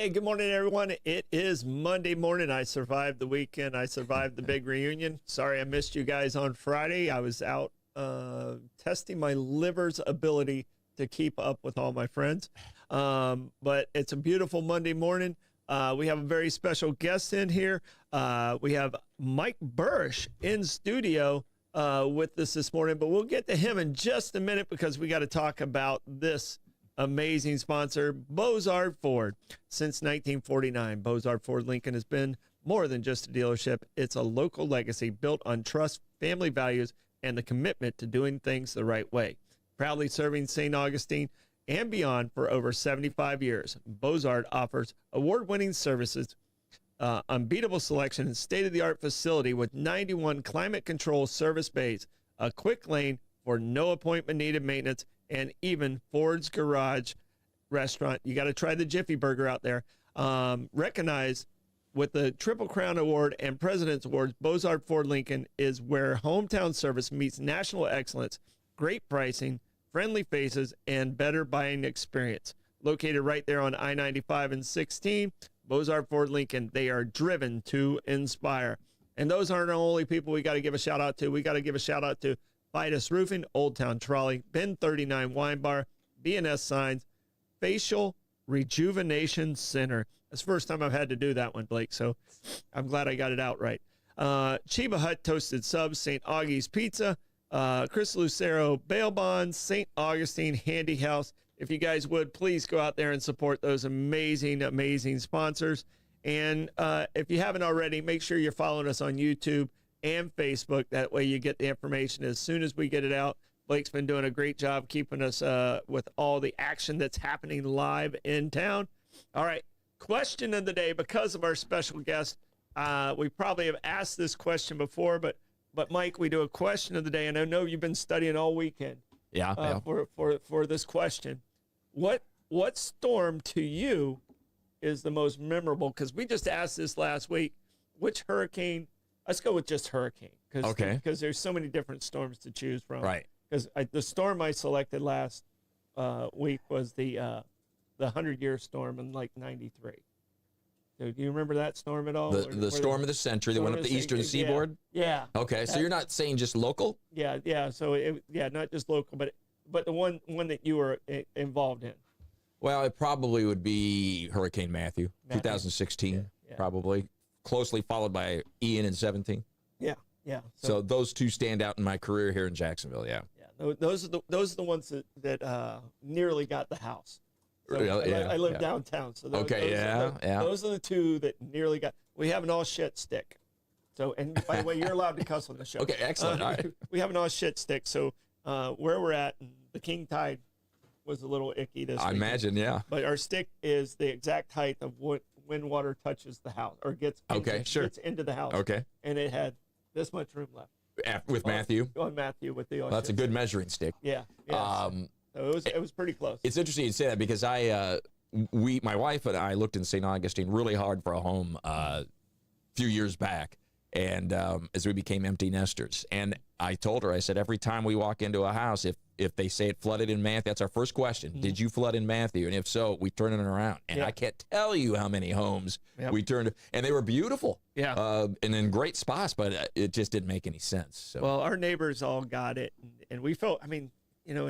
Hey, good morning, everyone. It is Monday morning. I survived the weekend. I survived the big reunion. Sorry I missed you guys on Friday. I was out testing my liver's ability to keep up with all my friends. But it's a beautiful Monday morning. We have a very special guest in here. We have Mike Buresh in studio with us this morning, but we'll get to him in just a minute because we got to talk about this amazing sponsor, Bozard Ford. Since 1949, Bozard Ford Lincoln has been more than just a dealership. It's a local legacy built on trust, family values, and the commitment to doing things the right way. Proudly serving St. Augustine and beyond for over 75 years, Bozard offers award-winning services, unbeatable selection, and state-of-the-art facility with 91 climate-controlled service bays, a quick lane for no appointment needed maintenance, and even Ford's Garage restaurant. You got to try the Jiffy Burger out there. Recognized with the Triple Crown Award and President's Awards, Bozard Ford Lincoln is where hometown service meets national excellence, great pricing, friendly faces, and better buying experience. Located right there on I-95 and 16, Bozard Ford Lincoln, they are driven to inspire. And those aren't the only people we got to give a shout out to. We got to give a shout out to Vitus Roofing, Old Town Trolley, Ben 39 Wine Bar, B&S Signs, Facial Rejuvenation Center. That's the first time I've had to do that one, Blake, so I'm glad I got it out right. Chiba Hut Toasted Subs, St. Augie's Pizza, Chris Lucero Bail Bonds, St. Augustine Handy House. If you guys would, please go out there and support those amazing, amazing sponsors. And if you haven't already, make sure you're following us on YouTube and Facebook. That way you get the information as soon as we get it out. Blake's been doing a great job keeping us with all the action that's happening live in town. All right, question of the day, because of our special guest. We probably have asked this question before, but Mike, we do a question of the day, and I know you've been studying all weekend. Yeah. For this question. What storm to you is the most memorable? Because we just asked this last week. Which hurricane? Let's go with just hurricane. Because there's so many different storms to choose from. Right. Because the storm I selected last week was the 100-year storm in like '93. So do you remember that storm at all? The storm of the century that went up the eastern seaboard? Yeah. Okay, so you're not saying just local? Yeah. So not just local, but the one that you were involved in. Well, it probably would be Hurricane Matthew. 2016, probably. Closely followed by Ian in 17. Yeah. So those two stand out in my career here in Jacksonville. Yeah. Those are the ones that nearly got the house. So I live downtown, so those are the two that nearly got. We have an all shit stick. So, and by the way, you're allowed to cuss on the show. Okay, excellent. All right. We have an all shit stick. So where we're at, the king tide was a little icky this weekend. Imagine, yeah. But our stick is the exact height of when water touches the house or gets into the house. Okay. And it had this much room left. With Matthew? On Matthew with the all that's a good measuring stick. Yeah. So it was pretty close. It's interesting you say that because my wife and I looked in St. Augustine really hard for a home a few years back, and as we became empty nesters. And I told her, I said, every time we walk into a house, if they say it flooded in Matthew, that's our first question. Did you flood in Matthew? And if so, we turn it around. And I can't tell you how many homes we turned, and they were beautiful. Yeah. And in great spots, but it just didn't make any sense. So. Well, our neighbors all got it, and we felt, and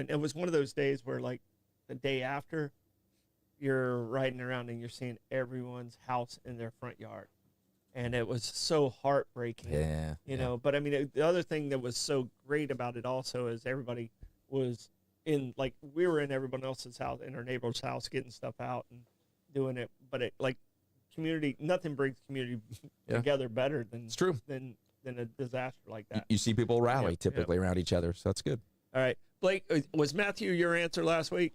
it was one of those days where, like, the day after, you're riding around and you're seeing everyone's house in their front yard. And it was so heartbreaking. Yeah. But the other thing that was so great about it also is everybody was we were in everyone else's house, in our neighbor's house, getting stuff out and doing it. But community, nothing brings community together better than it's true than a disaster like that. You see people rally typically around each other, so that's good. All right, Blake, was Matthew your answer last week?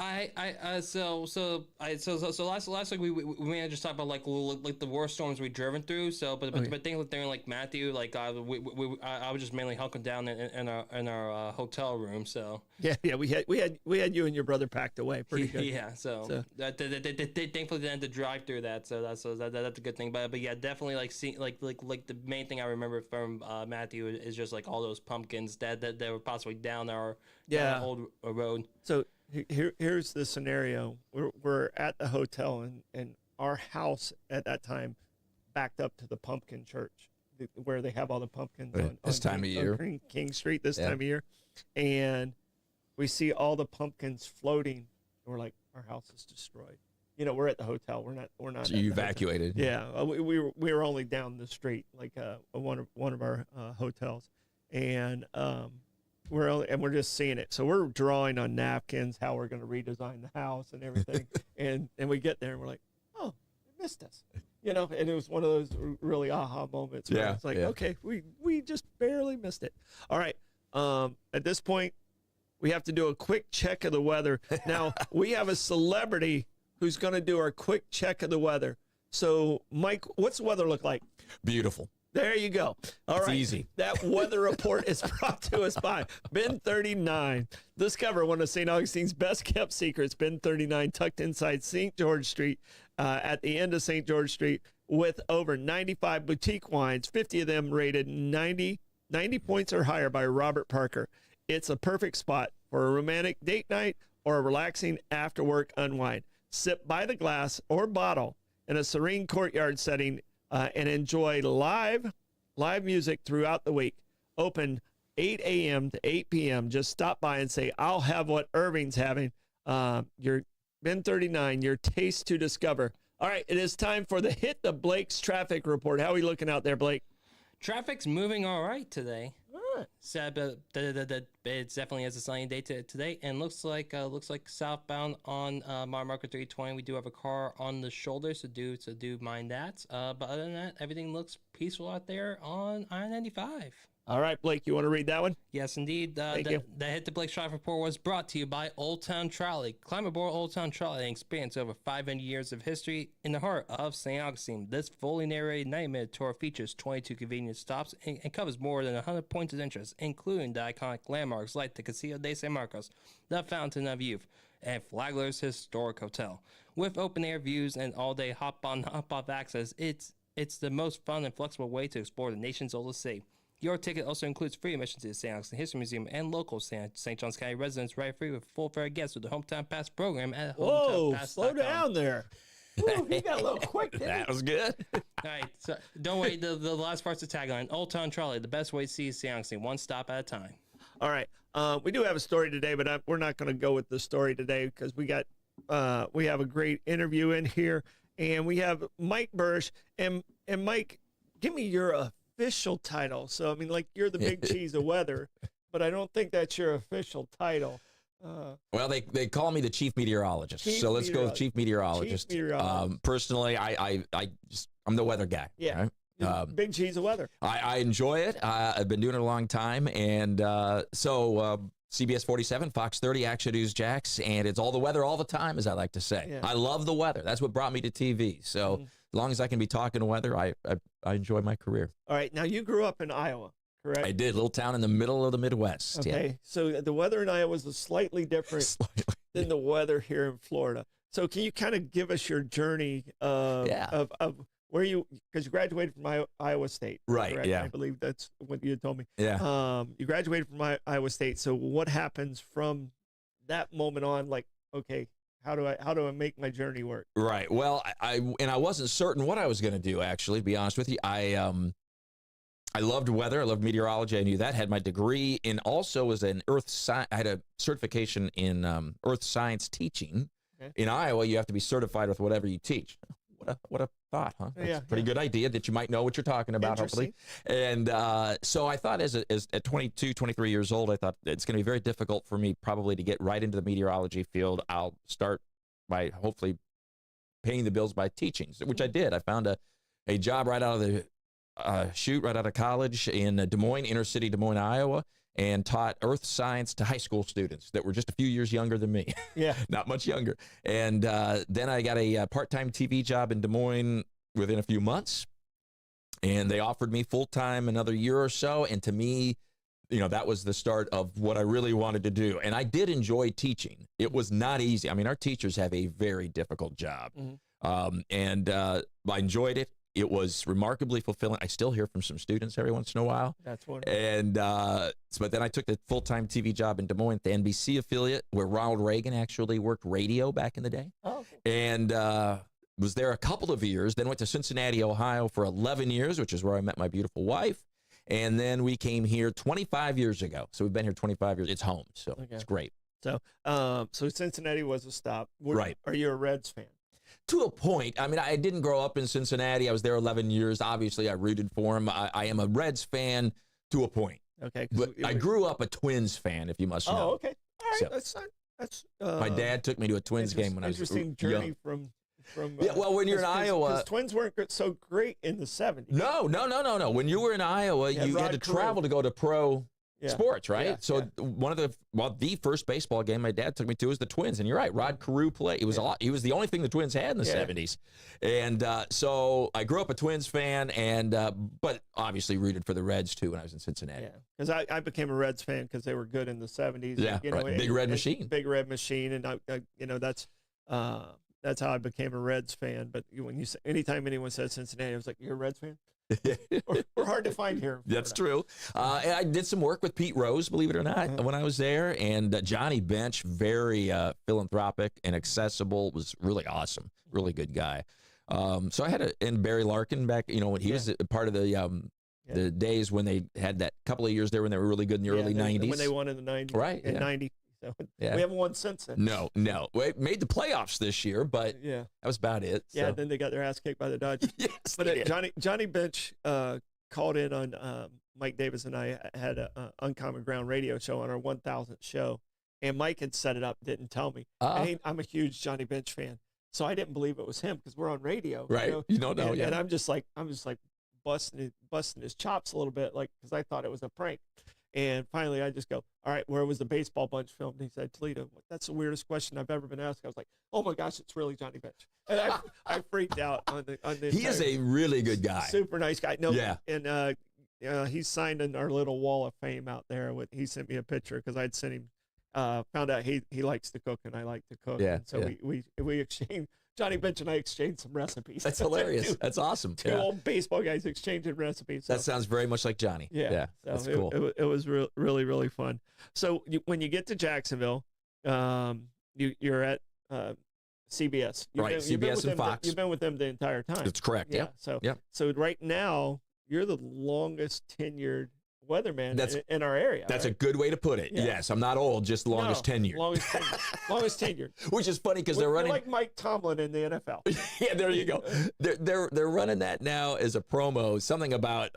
So last week we may have just talked about like the worst storms we've driven through. So but things like during like Matthew, like I was just mainly hunking down in our hotel room. So we had you and your brother packed away pretty good. Yeah, so that they thankfully didn't have to drive through that. So that's a good thing. But yeah, definitely like the main thing I remember from Matthew is just like all those pumpkins that were possibly down our old road. So here's the scenario. We're at the hotel and our house at that time backed up to the pumpkin church where they have all the pumpkins on this time of year. on King Street this Yeah. time of year. And we see all the pumpkins floating. And we're like, our house is destroyed. You know, we're at the hotel. We're not. So at you the hotel. evacuated. Yeah, we were only down the street, like one of our hotels, and we're just seeing it. So we're drawing on napkins how we're going to redesign the house and everything, and we get there and we're like, oh, they missed us, you know. And it was one of those really aha moments. Where Yeah, it's like, yeah. okay, we just barely missed it. All right, at this point, we have to do a quick check of the weather. Now we have a celebrity who's going to do our quick check of the weather. So, Mike, what's the weather look like? Beautiful. There you go. All right. Easy. That weather report is brought to us by Ben 39. Discover one of St. Augustine's best kept secrets. Ben 39, tucked inside St. George Street, at the end of St. George Street, with over 95 boutique wines, 50 of them rated 90 points or higher by Robert Parker. It's a perfect spot for a romantic date night or a relaxing after work unwind. Sit by the glass or bottle in a serene courtyard setting and enjoy live music throughout the week. Open 8 a.m. to 8 p.m. Just stop by and say, I'll have what Irving's having. Your Ben 39, your taste to discover. All right, it is time for the Hit the Blake's traffic report. How are we looking out there, Blake? Traffic's moving all right today. All right. Sad, but it definitely has a sunny day today, and looks like southbound on Modern Market 320. We do have a car on the shoulder, so do mind that. But other than that, everything looks peaceful out there on I-95. All right, Blake, you want to read that one? Yes, indeed. Thank you. The Hit the Blake Traffic Report was brought to you by Old Town Trolley. Climb aboard Old Town Trolley and experience over 500 years of history in the heart of St. Augustine. This fully narrated 90-minute tour features 22 convenient stops and covers more than 100 points of interest, including the iconic landmarks like the Castillo de San Marcos, the Fountain of Youth, and Flagler's Historic Hotel. With open-air views and all-day hop-on, hop-off access, it's the most fun and flexible way to explore the nation's oldest city. Your ticket also includes free admission to the St. Augustine History Museum and local St. Johns County residents right free with full fare guests with the Hometown Pass program at Whoa, hometownpass.com. slow down there. Woo, you got a little quick there. That was good. All right, so don't wait. The last part's the tagline. Old Town Trolley, the best way to see St. Augustine, one stop at a time. All right. We do have a story today, but we're not going to go with the story today because we have a great interview in here, and we have Mike Buresh. And Mike, give me your official title. So, I mean, like, you're the big cheese of weather, but I don't think that's your official title. Well, they call me the chief meteorologist, so let's go with chief meteorologist. Personally, I'm the weather guy. Yeah. Right? Big cheese of weather. I enjoy it. I've been doing it a long time, and so CBS 47, Fox 30, Action News, JAX, and it's all the weather all the time, as I like to say. Yeah. I love the weather. That's what brought me to TV. So as long as I can be talking weather, I enjoy my career. All right. Now, you grew up in Iowa, correct? I did. Little town in the middle of the Midwest. Okay. Yeah. So the weather in Iowa is slightly different than the weather here in Florida. So can you kind of give us your journey of where because you graduated from Iowa State. Right, correct? yeah. I believe that's what you had told me. Yeah. You graduated from Iowa State. So what happens from that moment on? Like, okay, how do I make my journey work? Right. Well, I wasn't certain what I was going to do, actually, to be honest with you. I loved weather. I loved meteorology. I knew that. Had my degree in also was an earth science. I had a certification in earth science teaching. Okay. In Iowa, you have to be certified with whatever you teach. What a thought, huh? That's a pretty good idea that you might know what you're talking about, hopefully. And so I thought as at 22, 23 years old, I thought it's going to be very difficult for me probably to get right into the meteorology field. I'll start by hopefully paying the bills by teaching, which I did. I found a job right out of the right out of college in Des Moines, inner city Des Moines, Iowa, and taught earth science to high school students that were just a few years younger than me. Yeah. Not much younger. And then I got a part-time TV job in Des Moines within a few months. And they offered me full-time another year or so. And to me, that was the start of what I really wanted to do. And I did enjoy teaching. It was not easy. I mean, our teachers have a very difficult job. Mm-hmm. And I enjoyed it. It was remarkably fulfilling. I still hear from some students every once in a while. That's wonderful. And but then I took the full-time TV job in Des Moines, the NBC affiliate, where Ronald Reagan actually worked radio back in the day. Oh, okay. And was there a couple of years, then went to Cincinnati, Ohio for 11 years, which is where I met my beautiful wife. And then we came here 25 years ago. So we've been here 25 years. It's home, so it's great. So, so Cincinnati was a stop. Right. Are you a Reds fan? To a point. I mean, I didn't grow up in Cincinnati. I was there 11 years. Obviously, I rooted for him. I am a Reds fan to a point. Okay. But I grew up a Twins fan, if you must know. Oh, okay. All right. So, That's my dad took me to a Twins game when I was interesting journey from yeah, well, when you're in Iowa, because Twins weren't so great in the 70s. No. When you were in Iowa, you had to travel to go to pro sports, right? One of the first baseball game my dad took me to was the Twins, and you're right, Rod Carew played. It was a lot. He was the only thing the Twins had in the 70s, and so I grew up a Twins fan, and but obviously rooted for the Reds too when I was in Cincinnati. Yeah, because I became a Reds fan because they were good in the 70s. Yeah, Big Red Machine. Big Red Machine, and that's how I became a Reds fan. But when anytime anyone says Cincinnati, I was like, "You're a Reds fan?" We're hard to find here. That's true. And I did some work with Pete Rose, believe it or not, when I was there. And Johnny Bench, very philanthropic and accessible, was really awesome. Really good guy. So I had and Barry Larkin back, when he was a part of the days when they had that couple of years there when they were really good in the early 90s. When they won in the 90s. Right. In 90. So we haven't won since then. No. We made the playoffs this year, but that was about it. Yeah, so. then they got their ass kicked by the Dodgers. Yes, but Johnny Bench called in on Mike Davis and I had an Uncommon Ground radio show on our 1000th show, and Mike had set it up, didn't tell me. And I'm a huge Johnny Bench fan, so I didn't believe it was him because we're on radio. Right. You don't know. And I'm just like busting his chops a little bit, like because I thought it was a prank. And finally, I just go, all right, where was the baseball bunch filmed? And he said, Toledo. That's the weirdest question I've ever been asked. I was like, oh my gosh, it's really Johnny Bench. And I freaked out on the He is a really good guy. Super nice guy. No, yeah. And he's signed in our little wall of fame out there. He sent me a picture because I'd sent him, found out he likes to cook and I like to cook. Yeah. And so we exchanged. Johnny Bench and I exchanged some recipes. That's hilarious. That's awesome. Two old baseball guys exchanging recipes. So. That sounds very much like Johnny. Yeah. So that's cool. It was really, really fun. So when you get to Jacksonville, you're at CBS. CBS and Fox. You've been with them the entire time. That's correct. Yeah. So right now, you're the longest tenured weatherman in our area. That's a good way to put it. Yeah. Yes, I'm not old, just longest tenure. Longest tenure. Which is funny because they're running like Mike Tomlin in the NFL. Yeah, there you go. They're running that now as a promo. Something about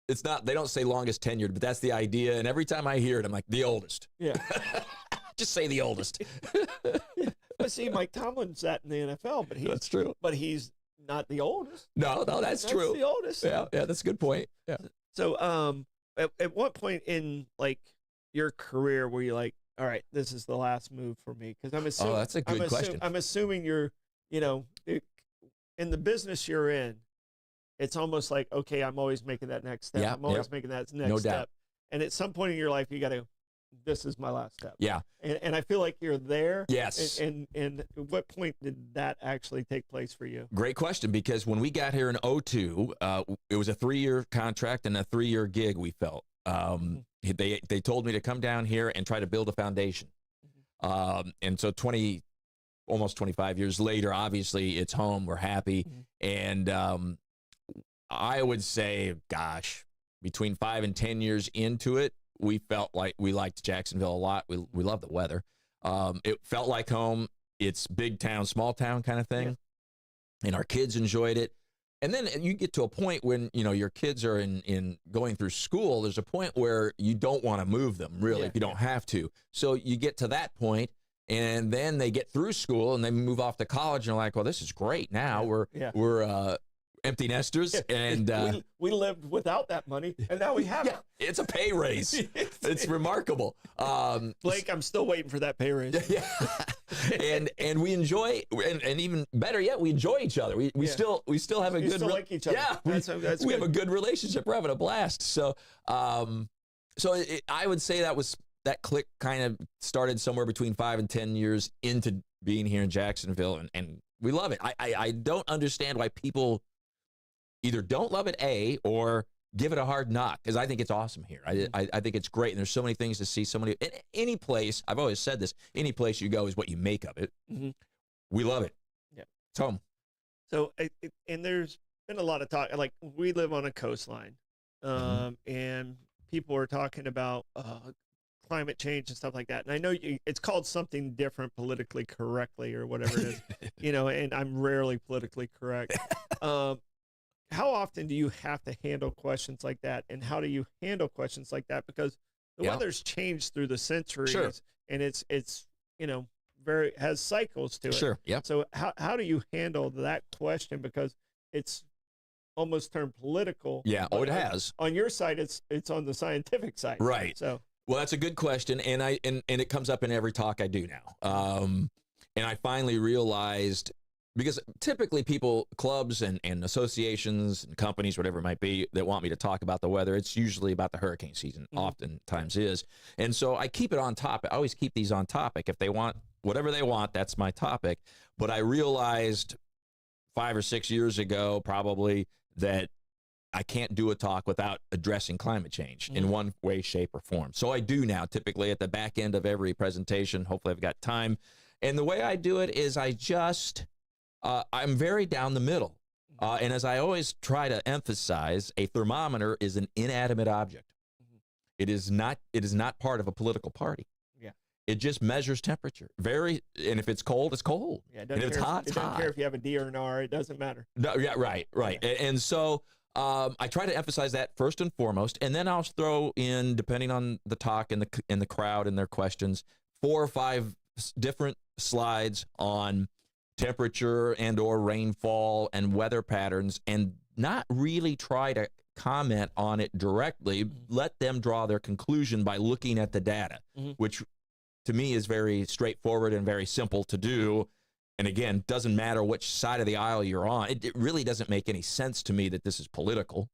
it's not. They don't say longest tenured, but that's the idea. And every time I hear it, I'm like the oldest. Yeah. Just say the oldest. But see, Mike Tomlin's that in the NFL, but that's true. But he's not the oldest. No, that's true. That's the oldest. Yeah, that's a good point. Yeah. So, at what point in like your career were you like, all right, this is the last move for me? Because I'm assuming. Oh, that's a good question. I'm assuming you're, in the business you're in, it's almost like, okay, I'm always making that next step. I'm always making that next step. Doubt. And at some point in your life, you got to, this is my last step. Yeah. And I feel like you're there. Yes. And at what point did that actually take place for you? Great question, because when we got here in 2002, it was a 3-year contract and a 3-year gig, we felt. They told me to come down here and try to build a foundation. And so almost 25 years later, obviously it's home. We're happy. And I would say, gosh, between 5 and 10 years into it, we felt like we liked Jacksonville a lot. We love the weather. It felt like home. It's big town, small town kind of thing. Yeah. And our kids enjoyed it. And then you get to a point when, your kids are in going through school, there's a point where you don't want to move them, really, if you don't have to. So you get to that point, and then they get through school and they move off to college, and you're like, well, this is great. Now we're empty nesters, and we lived without that money, and now we have it. It's a pay raise. It's remarkable. Blake, I'm still waiting for that pay raise. Yeah, and we enjoy, and even better yet, we enjoy each other. We still have a good like each other. Yeah, we have a good relationship. We're having a blast. So I would say that click kind of started somewhere between 5 and 10 years into being here in Jacksonville, and we love it. I don't understand why people either don't love it, or give it a hard knock, because I think it's awesome here. I think it's great, and there's so many things to see. Any place, I've always said this, any place you go is what you make of it. We love it. Yeah. It's home. So, and there's been a lot of talk. Like we live on a coastline, and people are talking about climate change and stuff like that. And I know it's called something different, politically correctly or whatever it is, And I'm rarely politically correct. How often do you have to handle questions like that, and how do you handle questions like that? Because the weather's changed through the centuries, and it's very has cycles to it. Sure. Yeah. So how do you handle that question, because it's almost turned political? Yeah. Oh, it has. On your side, it's on the scientific side. Right. So well, that's a good question, and it comes up in every talk I do now. And I finally realized, because typically people, clubs and associations and companies, whatever it might be, that want me to talk about the weather, it's usually about the hurricane season, oftentimes is. And so I keep it on topic. I always keep these on topic. If they want whatever they want, that's my topic. But I realized 5 or 6 years ago, probably, that I can't do a talk without addressing climate change in one way, shape, or form. So I do now, typically at the back end of every presentation. Hopefully I've got time. And the way I do it is I'm very down the middle. And as I always try to emphasize, a thermometer is an inanimate object. It is not part of a political party. Yeah. It just measures temperature. And if it's cold, it's cold. Yeah, and if it's hot, it's hot. It doesn't care if you have a D or an R, it doesn't matter. No, yeah, right. Yeah. And so I try to emphasize that first and foremost, and then I'll throw in, depending on the talk and the crowd and their questions, 4 or 5 different slides on temperature and or rainfall and weather patterns, and not really try to comment on it directly. Let them draw their conclusion by looking at the data, which to me is very straightforward and very simple to do. And again, doesn't matter which side of the aisle you're on. It really doesn't make any sense to me that this is political.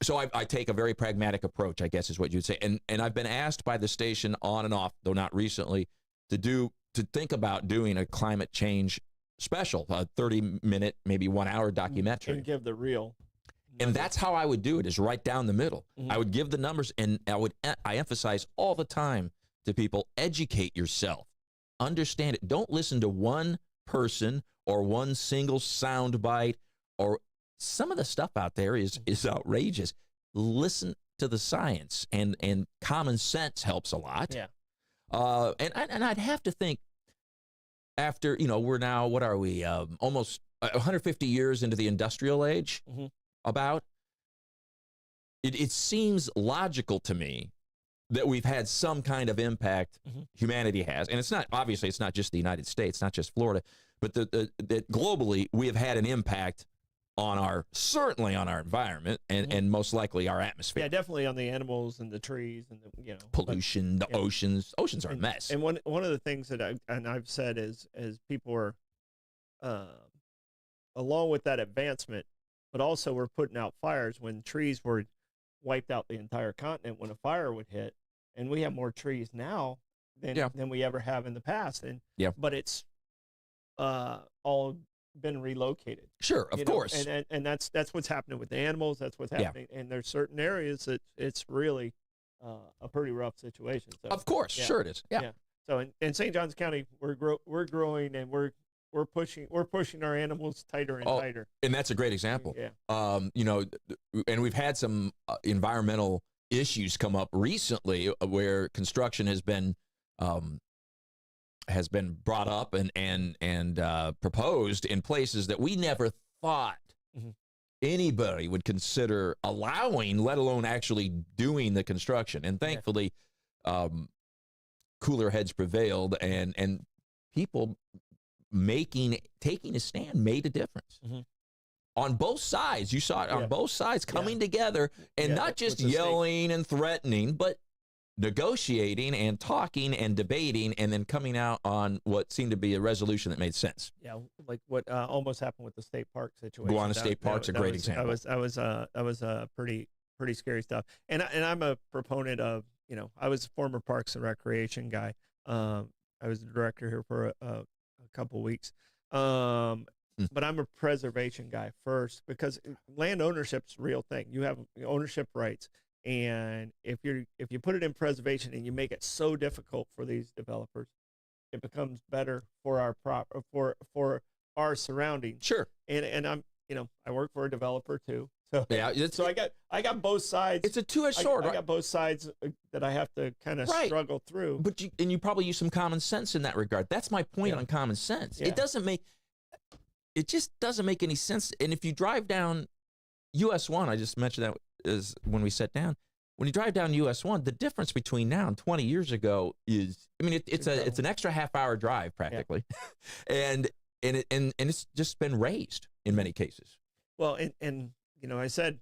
So I take a very pragmatic approach, I guess is what you'd say. And I've been asked by the station on and off, though not recently, to think about doing a climate change special, a 30-minute, maybe 1-hour documentary. And give the real. And that's how I would do it, is right down the middle. I would give the numbers, and I emphasize all the time to people, educate yourself. Understand it. Don't listen to one person or one single sound bite, or some of the stuff out there is outrageous. Listen to the science, and common sense helps a lot. Yeah. And I'd have to think, after, we're now, what are we, almost 150 years into the industrial age, it seems logical to me that we've had some kind of impact, humanity has. And it's not just the United States, not just Florida, but that globally we have had an impact certainly on our environment, and most likely our atmosphere. Yeah, definitely on the animals and the trees and pollution, the oceans. Oceans are a mess. And one of the things that I've said is people are, along with that advancement, but also we're putting out fires when trees were wiped out the entire continent when a fire would hit, and we have more trees now than we ever have in the past. But it's all been relocated. Sure, of course. And that's what's happening with the animals. That's what's happening. And there's certain areas that it's really a pretty rough situation. So, of course, sure it is. Yeah. So in St. Johns County, we're growing, and we're pushing our animals tighter and tighter. And that's a great example. Yeah. And we've had some environmental issues come up recently where construction has been brought up and proposed in places that we never thought anybody would consider allowing, let alone actually doing the construction. And thankfully, cooler heads prevailed, and people taking a stand made a difference. On both sides. You saw it on both sides coming together, and not just yelling and threatening, but negotiating and talking and debating, and then coming out on what seemed to be a resolution that made sense. Yeah, like what almost happened with the state park situation. Guana State Park's a great example. That was pretty scary stuff. And I'm a proponent of, I was a former Parks and Recreation guy. I was the director here for a couple weeks. But I'm a preservation guy first, because land ownership's a real thing. You have ownership rights. And if you put it in preservation and you make it so difficult for these developers, it becomes better for our for our surroundings. Sure. And I'm, I work for a developer too. So Yeah. so I got both sides. It's a two-edged sword, I right? got both sides that I have to kind of Right. struggle through. But you probably use some common sense in that regard. That's my point on common sense. Yeah. It just doesn't make any sense. And if you drive down US 1, I just mentioned that is when we sat down. When you drive down US 1, the difference between now and 20 years ago is, I mean, it's an extra half-hour drive practically, and it's just been raised in many cases. Well, and I said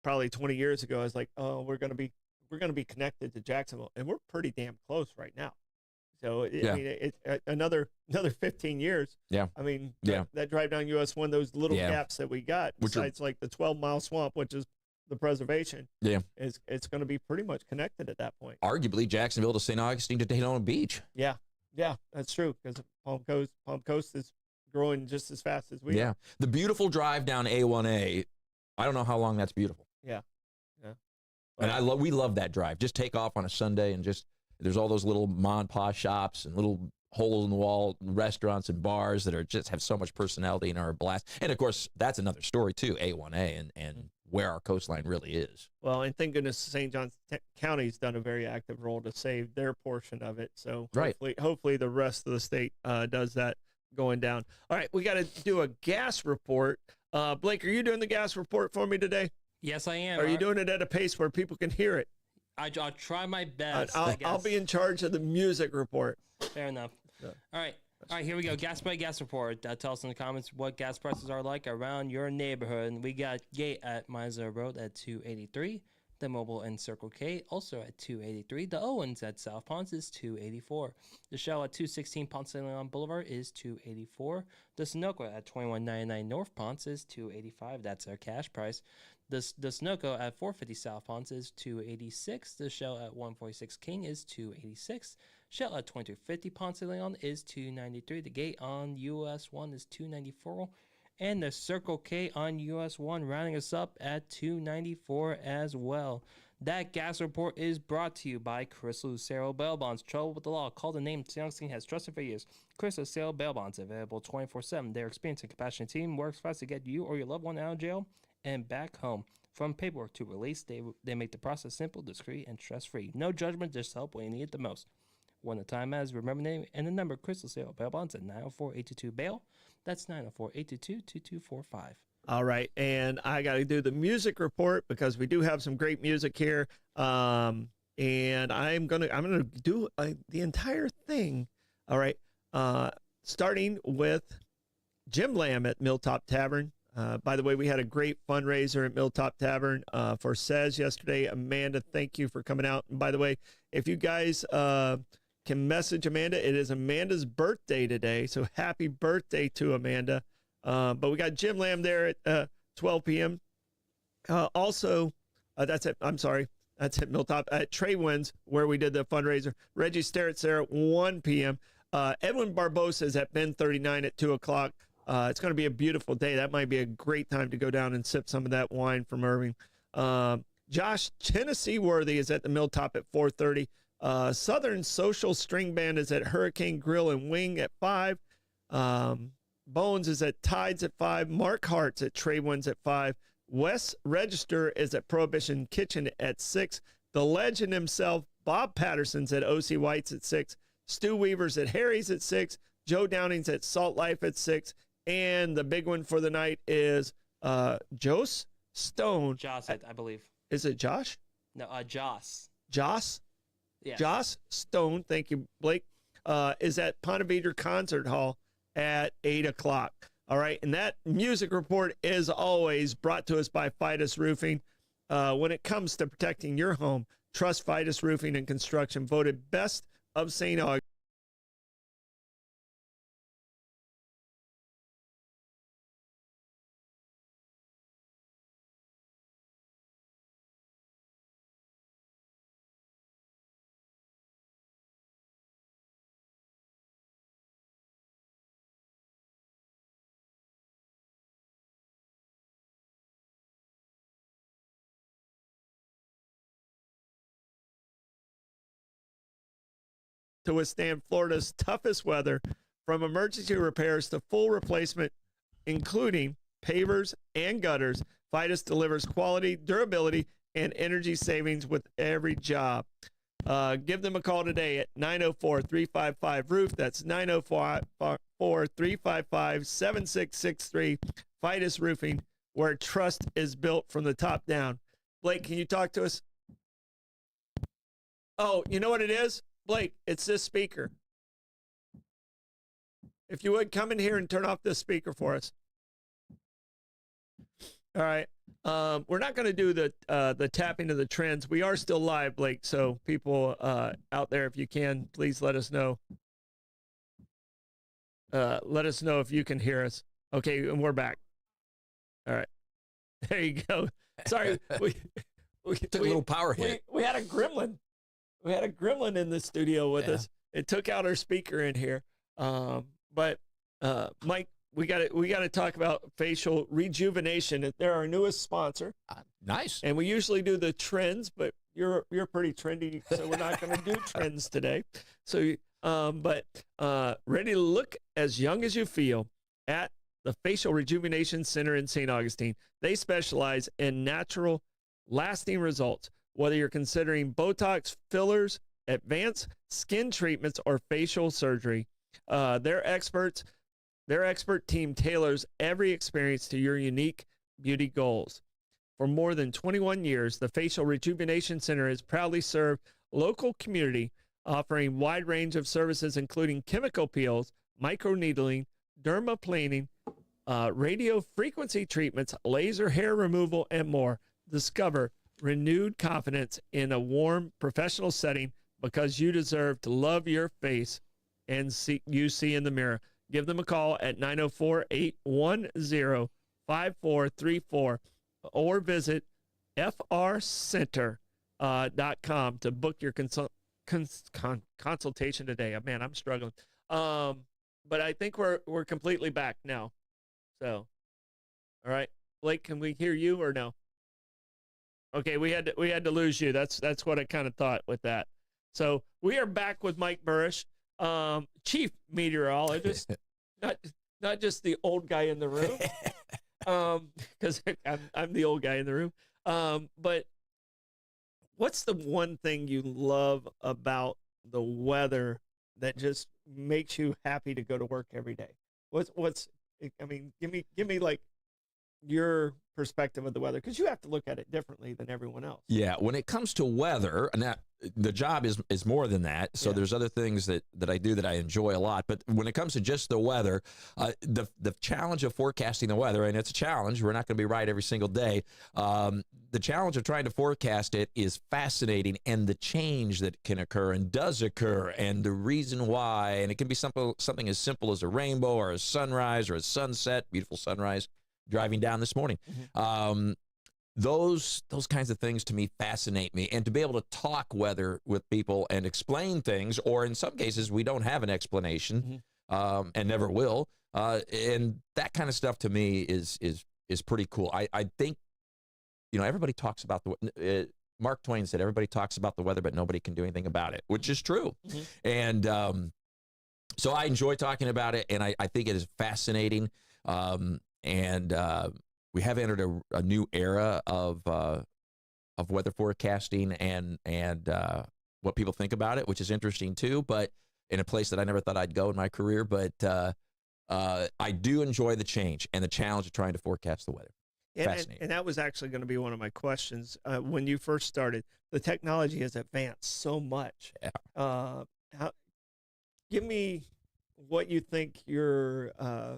probably 20 years ago, I was like, oh, we're gonna be connected to Jacksonville, and we're pretty damn close right now. So I mean, it's another 15 years. Yeah. I mean, Yeah. that drive down US 1, those little gaps that we got, besides like the 12-mile swamp, which is the preservation. Yeah. It's going to be pretty much connected at that point. Arguably, Jacksonville to St. Augustine to Daytona Beach. Yeah, that's true, because Palm Coast is growing just as fast as we are. The beautiful drive down A1A. I don't know how long that's beautiful. Yeah. And we love that drive. Just take off on a Sunday and there's all those little mom and pop shops and little hole in the wall restaurants and bars that just have so much personality and are a blast. And of course, that's another story too, A1A and where our coastline really is. Well, and thank goodness St. Johns County's done a very active role to save their portion of it. So hopefully the rest of the state does that going down. All right, we got to do a gas report. Blake, are you doing the gas report for me today? Yes, I am. Are you doing it at a pace where people can hear it? I'll try my best. I'll be in charge of the music report. Fair enough. Yeah. All right, here we go. Gas report. Tell us in the comments what gas prices are like around your neighborhood. And we got Gate at Mizell Road at $2.83. The Mobile and Circle K also at $2.83. The Owens at South Ponce is $2.84. The Shell at 216 Ponce de Leon Boulevard is $2.84. The Sunoco at 2199 North Ponce is $2.85. That's our cash price. The Sunoco at 450 South Ponce is $2.86. The Shell at 146 King is $2.86. Shell at 2250 Ponce de Leon is $2.93. The Gate on US 1 is $2.94. And the Circle K on US 1 rounding us up at $2.94 as well. That gas report is brought to you by Chris Lucero Bail Bonds. Trouble with the law. Call the name St. Augustine has trusted for years. Chris Lucero Bail Bonds, available 24/7. Their experienced and compassionate team works fast to get you or your loved one out of jail and back home. From paperwork to release, they make the process simple, discreet, and stress-free. No judgment, just help when you need it the most. When the time matters, remember the name and the number. Crystal Sale Bail Bonds at 904-822-BAIL. That's 904-822-2245. All right, and I got to do the music report because we do have some great music here. And I'm gonna do the entire thing. All right, starting with Jim Lamb at Milltop Tavern. By the way, we had a great fundraiser at Milltop Tavern for SES yesterday. Amanda, thank you for coming out. And by the way, if you guys can message Amanda, it is Amanda's birthday today, so happy birthday to Amanda. But we got Jim Lamb there at 12 p.m. Also, that's at Milltop. At Trey Wins, where we did the fundraiser. Reggie Sterrett's there at 1 p.m. Edwin Barbosa is at Ben 39 at 2 o'clock. It's going to be a beautiful day. That might be a great time to go down and sip some of that wine from Irving. Josh Tennessee Worthy is at the Milltop at 4:30. Southern Social String Band is at Hurricane Grill and Wing at 5. Bones is at Tides at 5. Mark Hart's at Trey Winds at 5. Wes Register is at Prohibition Kitchen at 6. The legend himself, Bob Patterson's at O.C. White's at 6. Stu Weaver's at Harry's at 6. Joe Downing's at Salt Life at 6. And the big one for the night is Joss Stone. Joss, I believe. Is it Josh? No, Joss. Joss? Yeah. Joss Stone, thank you, Blake, is at Ponte Vedra Concert Hall at 8 o'clock. All right, and that music report is always brought to us by Fidus Roofing. When it comes to protecting your home, trust Fidus Roofing and Construction, voted best of St. Augustine. to withstand Florida's toughest weather, from emergency repairs to full replacement, including pavers and gutters. Fidus delivers quality, durability, and energy savings with every job. Give them a call today at 904-355-ROOF. That's 904-355-7663. Fidus Roofing, where trust is built from the top down. Blake, can you talk to us? Oh, you know what it is? Blake, it's this speaker. If you would, come in here and turn off this speaker for us. All right. We're not going to do the tapping of the trends. We are still live, Blake. So people out there, if you can, please let us know. Let us know if you can hear us. Okay, and we're back. All right. There you go. Sorry, we took a little power hit. We had a gremlin. We had a gremlin in the studio with us. It took out our speaker in here. But Mike, we got to talk about facial rejuvenation. They're our newest sponsor. Nice. And we usually do the trends, but you're pretty trendy, so we're not going to do trends today. So, but ready to look as young as you feel at the Facial Rejuvenation Center in St. Augustine. They specialize in natural, lasting results. Whether you're considering Botox, fillers, advanced skin treatments, or facial surgery, their expert team tailors every experience to your unique beauty goals. For more than 21 years, the Facial Rejuvenation Center has proudly served local community, offering wide range of services including chemical peels, microneedling, dermaplaning, radio frequency treatments, laser hair removal, and more. Discover renewed confidence in a warm, professional setting, because you deserve to love your face and see in the mirror. Give them a call at 904-810-5434 or visit frcenter.com to book your consultation today. Man, I'm struggling. But I think we're completely back now. So, all right, Blake, can we hear you or no? Okay, we had to lose you. That's what I kind of thought with that. So we are back with Mike Buresh, chief meteorologist, not just the old guy in the room, because I'm the old guy in the room. But what's the one thing you love about the weather that just makes you happy to go to work every day? I mean, give me like your perspective of the weather, because you have to look at it differently than everyone else. Yeah, when it comes to weather, and that the job is more than that. So there's other things that I do that I enjoy a lot. But when it comes to just the weather, the challenge of forecasting the weather, and it's a challenge. We're not going to be right every single day. The challenge of trying to forecast it is fascinating, and the change that can occur and does occur, and the reason why. And it can be something as simple as a rainbow or a sunrise or a sunset, beautiful sunrise, driving down this morning. Mm-hmm. Those kinds of things to me fascinate me, and to be able to talk weather with people and explain things, or in some cases we don't have an explanation, mm-hmm. And never will, and that kind of stuff to me is pretty cool. I think, everybody talks about Mark Twain said everybody talks about the weather, but nobody can do anything about it, which is true. Mm-hmm. And so I enjoy talking about it, and I think it is fascinating. We have entered a new era of weather forecasting and what people think about it, which is interesting too, but in a place that I never thought I'd go in my career. But I do enjoy the change and the challenge of trying to forecast the weather. Fascinating. And that was actually going to be one of my questions. When you first started, the technology has advanced so much. Yeah. Give me what you think your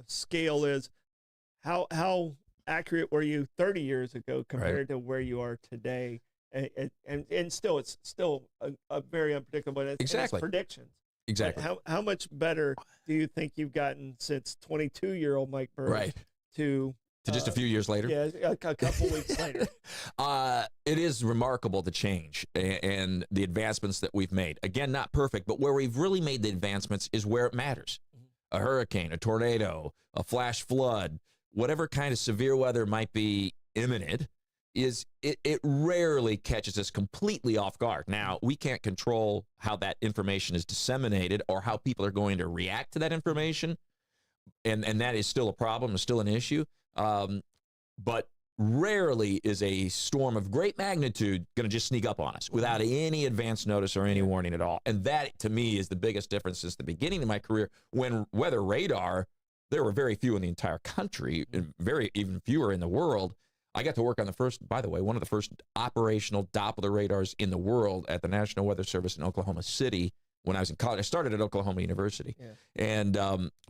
scale is. How accurate were you 30 years ago compared to where you are today? And still, it's still a very unpredictable. Exactly. It's predictions. Exactly. How much better do you think you've gotten since 22-year-old Mike Buresh to just a few years later? Yeah, a couple weeks later. It is remarkable, the change and the advancements that we've made. Again, not perfect, but where we've really made the advancements is where it matters. Mm-hmm. A hurricane, a tornado, a flash flood, whatever kind of severe weather might be imminent, is it rarely catches us completely off guard. Now, we can't control how that information is disseminated or how people are going to react to that information, and that is still a problem, is still an issue. But rarely is a storm of great magnitude going to just sneak up on us without any advance notice or any warning at all. And that, to me, is the biggest difference since the beginning of my career, when weather radar, there were very few in the entire country, and even fewer in the world. I got to work on one of the first operational Doppler radars in the world at the National Weather Service in Oklahoma City when I was in college. I started at Oklahoma University, and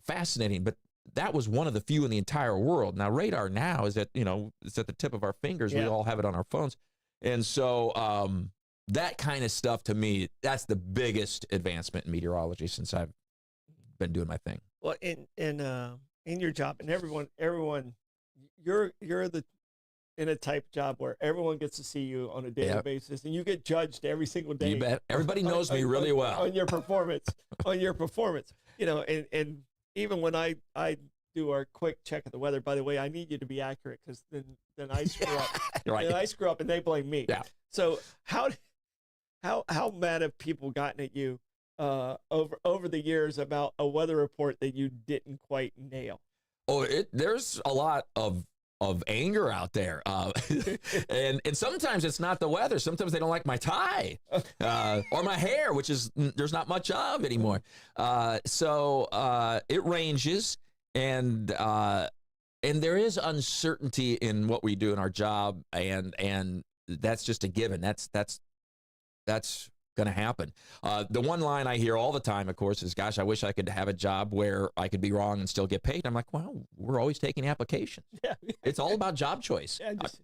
fascinating. But that was one of the few in the entire world. Now, radar now is it's at the tip of our fingers. We all have it on our phones, and so that kind of stuff, to me, that's the biggest advancement in meteorology since I've been doing my thing. Well, in your job, and everyone, you're in a type job where everyone gets to see you on a daily basis, and you get judged every single day. You bet. Everybody knows me really well on your performance. And even when I do our quick check of the weather, by the way, I need you to be accurate, because then I screw up. Right. Then I screw up and they blame me. Yeah. So how mad have people gotten at you over the years about a weather report that you didn't quite nail? Oh, there's a lot of anger out there, and sometimes it's not the weather. Sometimes they don't like my tie or my hair, which is there's not much of anymore. So it ranges, and there is uncertainty in what we do in our job, and that's just a given. That's going to happen. The one line I hear all the time, of course, is, gosh, I wish I could have a job where I could be wrong and still get paid. I'm like, well, we're always taking applications. Yeah. It's all about job choice. Yeah, just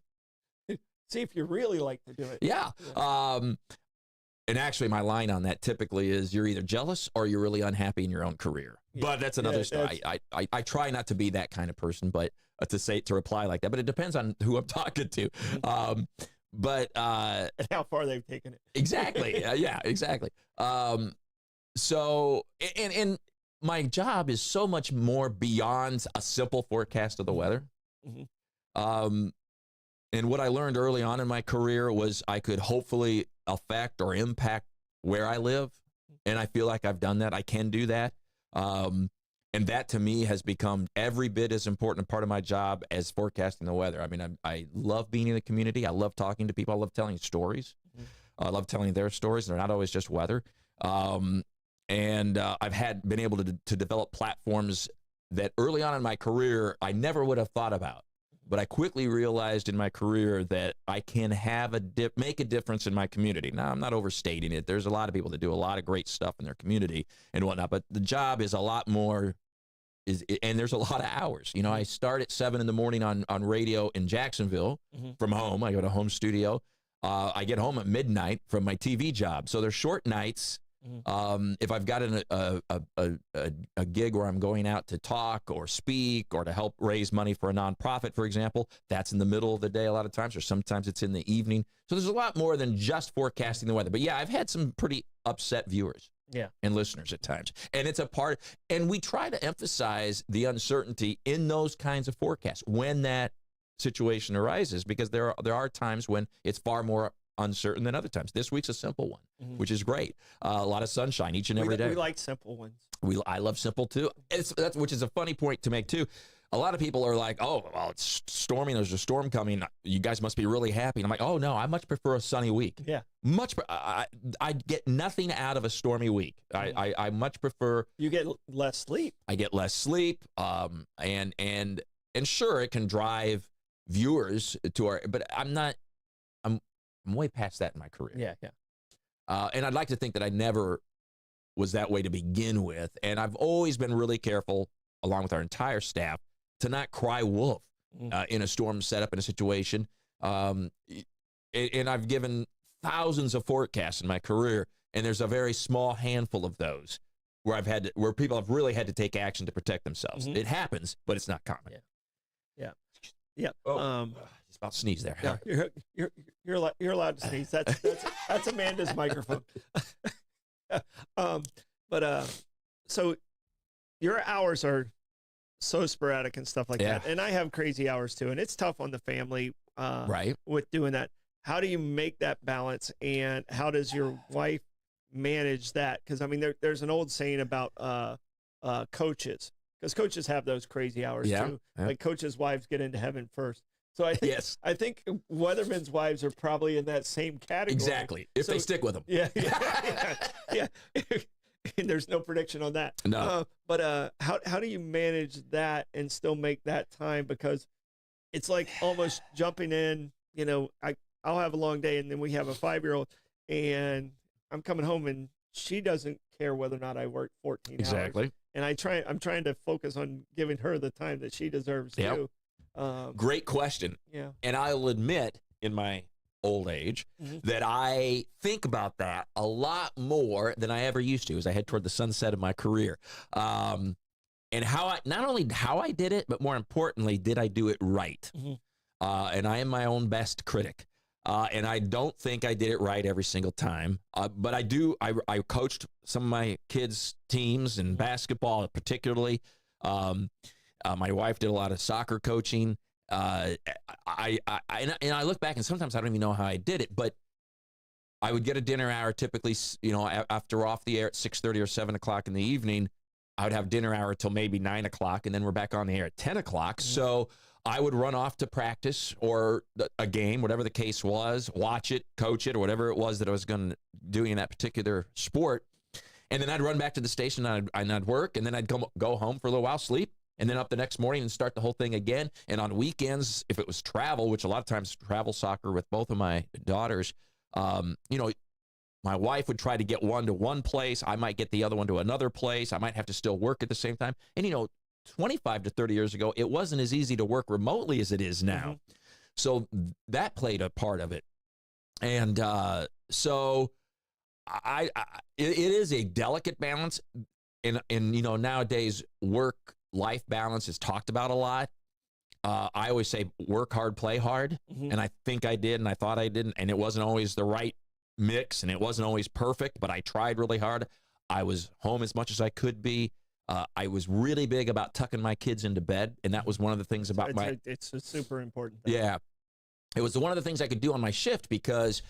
see if you really like to do it. Yeah. And actually, my line on that typically is, you're either jealous or you're really unhappy in your own career. Yeah. But that's another story. I try not to be that kind of person, but to reply like that. But it depends on who I'm talking to. But and how far they've taken it. Exactly. Yeah, exactly. So, and my job is so much more beyond a simple forecast of the weather. Mm-hmm. And what I learned early on in my career was I could hopefully affect or impact where I live. And I feel like I've done that. I can do that. And that, to me, has become every bit as important a part of my job as forecasting the weather. I mean, I love being in the community. I love talking to people. I love telling stories. Mm-hmm. I love telling their stories. They're not always just weather. And I've been able to develop platforms that early on in my career I never would have thought about. But I quickly realized in my career that I can make a difference in my community. Now, I'm not overstating it. There's a lot of people that do a lot of great stuff in their community and whatnot, but the job is a lot more, and there's a lot of hours. You know, I start at 7 in the morning on radio in Jacksonville from home. I go to home studio. I get home at midnight from my TV job. So they're short nights. If I've got a gig where I'm going out to talk or speak or to help raise money for a nonprofit, for example, that's in the middle of the day a lot of times, or sometimes it's in the evening. So there's a lot more than just forecasting the weather. But yeah, I've had some pretty upset viewers and listeners at times. And it's and we try to emphasize the uncertainty in those kinds of forecasts when that situation arises, because there are times when it's far more uncertain than other times. This week's a simple one, which is great. A lot of sunshine each and every day. We like simple ones. I love simple too. Which is a funny point to make too. A lot of people are like, oh, well, it's storming. There's a storm coming. You guys must be really happy. And I'm like, oh no, I much prefer a sunny week. Yeah. I get nothing out of a stormy week. I much prefer. You get less sleep. I get less sleep. And sure, it can drive viewers to but I'm way past that in my career. Yeah. And I'd like to think that I never was that way to begin with. And I've always been really careful, along with our entire staff, to not cry wolf in a storm setup, in a situation. And I've given thousands of forecasts in my career, and there's a very small handful of those where people have really had to take action to protect themselves. It happens, but it's not common. Yeah. Just about to sneeze there. Yeah, you're allowed to sneeze. That's Amanda's microphone. So your hours are so sporadic and stuff like that, and I have crazy hours too, and it's tough on the family. Right. with doing that. How do you make that balance, and how does your wife manage that? Because I mean, there's an old saying about coaches, because coaches have those crazy hours too. Yeah. Like coaches' wives get into heaven first. So I think Yes. I think weathermen's wives are probably in that same category. Exactly. If they stick with them. Yeah, yeah. And there's no prediction on that. No. But how do you manage that and still make that time? Because it's like almost jumping in. You know, I'll have a long day, and then we have a 5-year-old, and I'm coming home, and she doesn't care whether or not I work 14 hours. Exactly. And I'm trying to focus on giving her the time that she deserves too. Great question. Yeah. And I'll admit, in my old age, that I think about that a lot more than I ever used to as I head toward the sunset of my career. And not only how I did it, but more importantly, did I do it right? And I am my own best critic. And I don't think I did it right every single time. But I coached some of my kids' teams in basketball, particularly. My wife did a lot of soccer coaching. And I look back, and sometimes I don't even know how I did it, but I would get a dinner hour typically, after off the air at 6:30 or 7 o'clock in the evening. I would have dinner hour till maybe 9 o'clock, and then we're back on the air at 10 o'clock. So I would run off to practice or a game, whatever the case was, watch it, coach it, or whatever it was that I was going to do in that particular sport. And then I'd run back to the station, and I'd work, and then I'd go home for a little while, sleep, and then up the next morning and start the whole thing again. And on weekends, if it was travel, which a lot of times travel soccer with both of my daughters, my wife would try to get one to one place. I might get the other one to another place. I might have to still work at the same time. And, 25 to 30 years ago, it wasn't as easy to work remotely as it is now. So that played a part of it. And so it is a delicate balance. And nowadays, work-life balance is talked about a lot. I always say work hard, play hard. And I think I did, and I thought I didn't. And it wasn't always the right mix, and it wasn't always perfect, but I tried really hard. I was home as much as I could be. I was really big about tucking my kids into bed, and that was one of the things about it's a super important thing. Yeah. It was one of the things I could do on my shift, because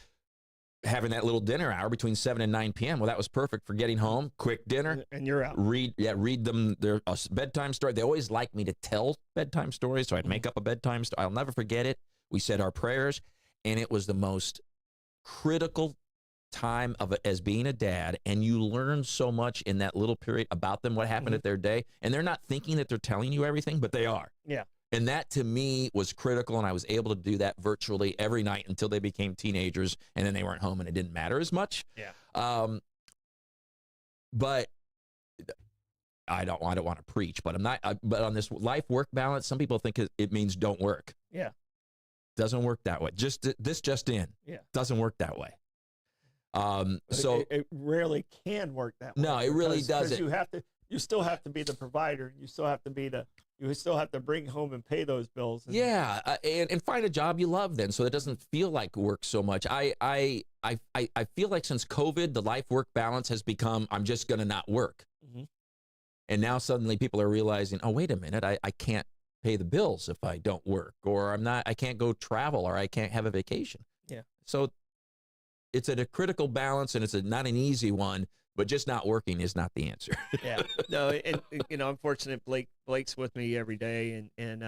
having that little dinner hour between 7 and 9 p.m., well, that was perfect for getting home, quick dinner. And you're out. Read them their bedtime story. They always liked me to tell bedtime stories, so I'd make up a bedtime story. I'll never forget it. We said our prayers, and it was the most critical time of it as being a dad, and you learn so much in that little period about them, what happened at their day, and they're not thinking that they're telling you everything, but they are. Yeah. And that to me was critical, and I was able to do that virtually every night until they became teenagers, and then they weren't home, and it didn't matter as much. Yeah. But I don't want to preach, but I'm not. But on this life-work balance, some people think it means don't work. Yeah. Doesn't work that way. Just in. Yeah. Doesn't work that way. So it rarely can work that way. No, it really doesn't. You still have to be the provider. You still have to bring home and pay those bills. And find a job you love then, so it doesn't feel like work so much. I feel like since COVID, the life-work balance has become, I'm just going to not work. And now suddenly people are realizing, oh, wait a minute, I can't pay the bills if I don't work, or I can't go travel, or I can't have a vacation. Yeah. So it's a critical balance, and it's not an easy one, but just not working is not the answer. Yeah. No, and I'm fortunate Blake's with me every day, and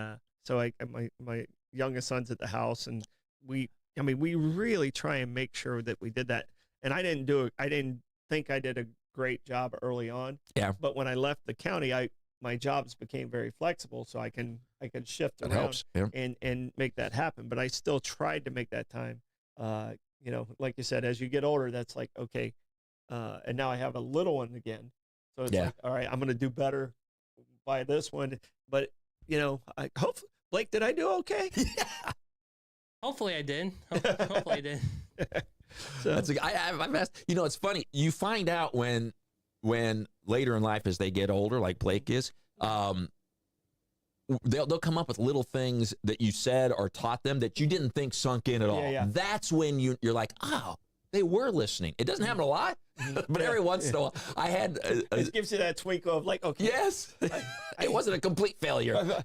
so my youngest son's at the house, and we really try and make sure that we did that. And I didn't think I did a great job early on. Yeah. But when I left the county, my jobs became very flexible, so I can shift around and make that happen. But I still tried to make that time. Like you said, as you get older, that's like, okay. And now I have a little one again. So it's like, all right, I'm going to do better by this one. But, hopefully, Blake, did I do okay? Yeah. Hopefully I did. Hopefully I did. So I've asked, it's funny. You find out when later in life, as they get older, like Blake is, they'll come up with little things that you said or taught them that you didn't think sunk in at all. Yeah. That's when you're like, oh, they were listening. It doesn't happen a lot, but every once in a while, I had. It gives you that twinkle of like, okay. Yes, it wasn't a complete failure.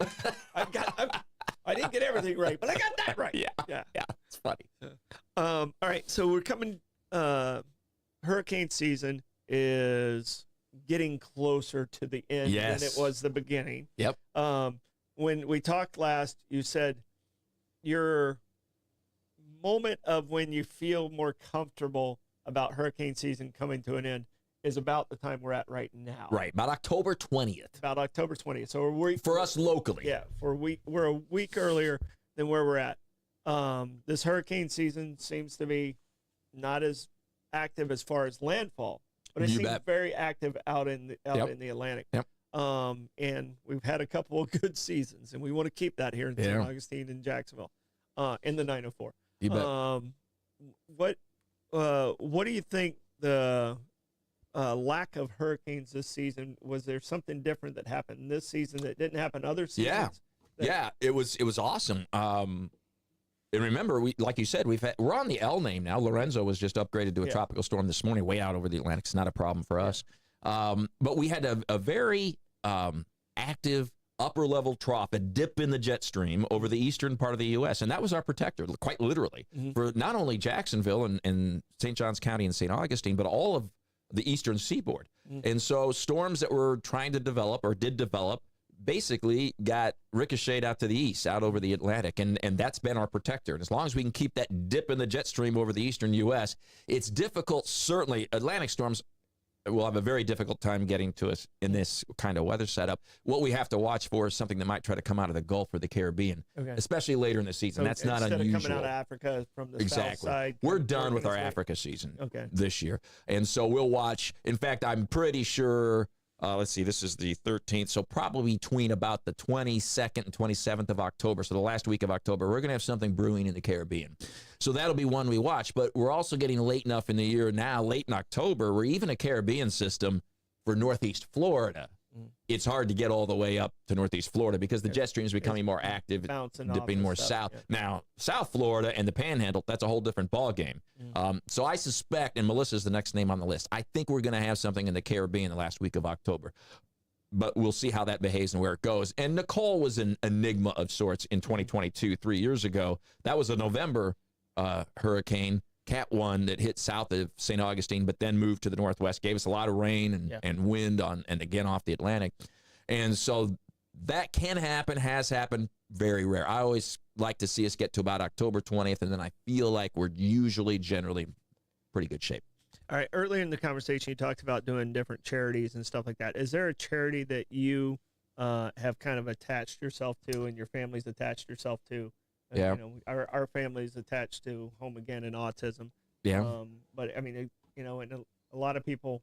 I didn't get everything right, but I got that right. Yeah, it's funny. All right, so we're coming. Hurricane season is getting closer to the end than it was the beginning. Yep. When we talked last, you said your moment of when you feel more comfortable about hurricane season coming to an end is about the time we're at right now. Right, about October 20th. About October 20th. So we're for us locally. Yeah, we're a week earlier than where we're at. This hurricane season seems to be not as active as far as landfall, but it seems very active out in the Atlantic. Yep. And we've had a couple of good seasons, and we want to keep that here in St. Augustine and Jacksonville, in the 904. You bet. What do you think the lack of hurricanes this season? Was there something different that happened this season that didn't happen other seasons? Yeah, it was awesome. And remember, like you said, we're on the L name now. Lorenzo was just upgraded to a tropical storm this morning, way out over the Atlantic. It's not a problem for us. But we had a very active upper level trough, a dip in the jet stream over the eastern part of the U.S. And that was our protector, quite literally, for not only Jacksonville and St. Johns County and St. Augustine, but all of the eastern seaboard. And so storms that were trying to develop or did develop basically got ricocheted out to the east, out over the Atlantic, and that's been our protector. And as long as we can keep that dip in the jet stream over the eastern U.S., it's difficult. Certainly, Atlantic storms will have a very difficult time getting to us in this kind of weather setup. What we have to watch for is something that might try to come out of the Gulf or the Caribbean, especially later in the season. That's not unusual. Instead of coming out of Africa from the south side. We're done with our Africa season this year. And so we'll watch. In fact, I'm pretty sure, let's see, this is the 13th, so probably between about the 22nd and 27th of October, so the last week of October, we're going to have something brewing in the Caribbean. So that'll be one we watch, but we're also getting late enough in the year now, late in October, where even a Caribbean system for Northeast Florida, it's hard to get all the way up to Northeast Florida because the jet stream is becoming more active, dipping more south. Now, South Florida and the Panhandle, that's a whole different ballgame. So I suspect, and Melissa's the next name on the list, I think we're going to have something in the Caribbean the last week of October. But we'll see how that behaves and where it goes. And Nicole was an enigma of sorts in 2022, 3 years ago. That was a November hurricane, Cat 1, that hit south of St. Augustine, but then moved to the northwest, gave us a lot of rain and wind and again off the Atlantic. And so that can happen, has happened, very rare. I always like to see us get to about October 20th, and then I feel like we're usually generally pretty good shape. All right. Earlier in the conversation, you talked about doing different charities and stuff like that. Is there a charity that you have kind of attached yourself to and your family's attached yourself to? Yeah. You know, our family's attached to Home Again and autism. Yeah. But I mean, you know, and a lot of people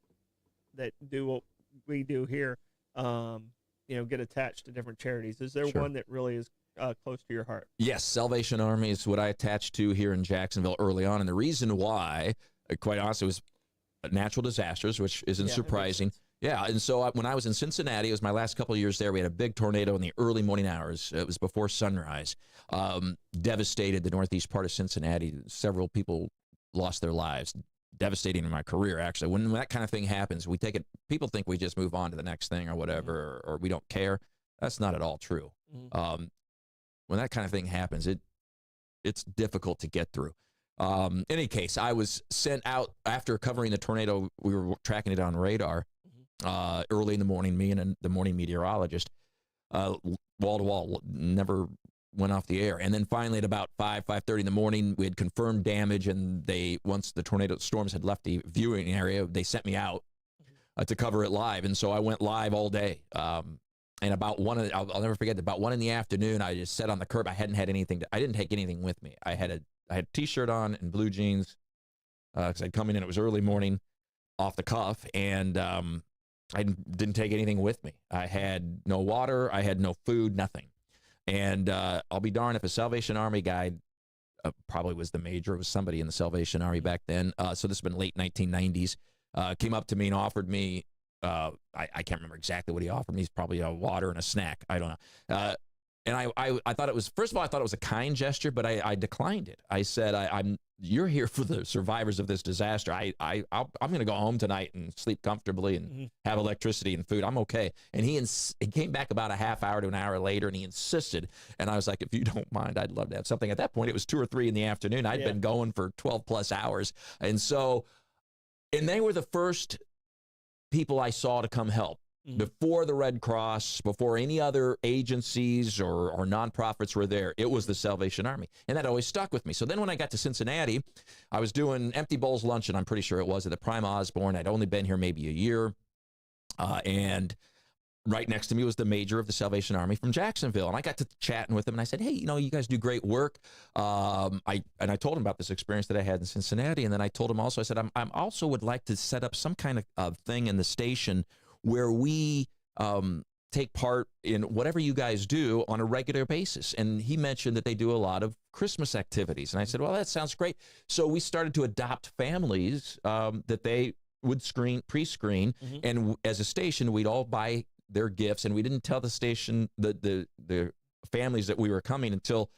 that do what we do here, you know, get attached to different charities. Is there one that really is close to your heart? Yes. Salvation Army is what I attached to here in Jacksonville early on. And the reason why, quite honestly, was natural disasters, which isn't surprising. Yeah, and so when I was in Cincinnati, it was my last couple of years there, we had a big tornado in the early morning hours. It was before sunrise. Devastated the northeast part of Cincinnati. Several people lost their lives. Devastating in my career, actually. When that kind of thing happens, we take it, people think we just move on to the next thing or whatever, or we don't care. That's not at all true. When that kind of thing happens, it's difficult to get through. In any case, I was sent out after covering the tornado. We were tracking it on radar. Early in the morning, me and the morning meteorologist, wall to wall, never went off the air. And then finally at about 5:30 in the morning, we had confirmed damage, and once the tornado storms had left the viewing area, they sent me out to cover it live. And so I went live all day. And about I'll never forget, about 1 in the afternoon, I just sat on the curb. I didn't take anything with me. I had a t-shirt on and blue jeans because I'd come in and it was early morning off the cuff, and I didn't take anything with me. I had no water. I had no food, nothing. And I'll be darned if a Salvation Army guy, probably was the major, it was somebody in the Salvation Army back then, so this has been late 1990s, came up to me and offered me, I can't remember exactly what he offered me. He's probably water and a snack. I don't know. And I thought it was, first of all, I thought it was a kind gesture, but I declined it. I said, you're here for the survivors of this disaster. I'm going to go home tonight and sleep comfortably and have electricity and food. I'm okay. And he came back about a half hour to an hour later, and he insisted. And I was like, if you don't mind, I'd love to have something. At that point, it was 2 or 3 in the afternoon. I'd been going for 12 plus hours. And they were the first people I saw to come help. Before the Red Cross, before any other agencies or nonprofits were there, it was the Salvation Army. And that always stuck with me. So then when I got to Cincinnati, I was doing Empty Bowls Luncheon, I'm pretty sure it was, at the Prime Osborne. I'd only been here maybe a year. And right next to me was the major of the Salvation Army from Jacksonville. And I got to chatting with him, and I said, hey, you guys do great work. I told him about this experience that I had in Cincinnati. And then I told him also, I said, I'm also would like to set up some kind of thing in the station where we take part in whatever you guys do on a regular basis. And he mentioned that they do a lot of Christmas activities. And I said, well, that sounds great. So we started to adopt families that they would pre-screen. And as a station, we'd all buy their gifts. And we didn't tell the station, the families that we were coming until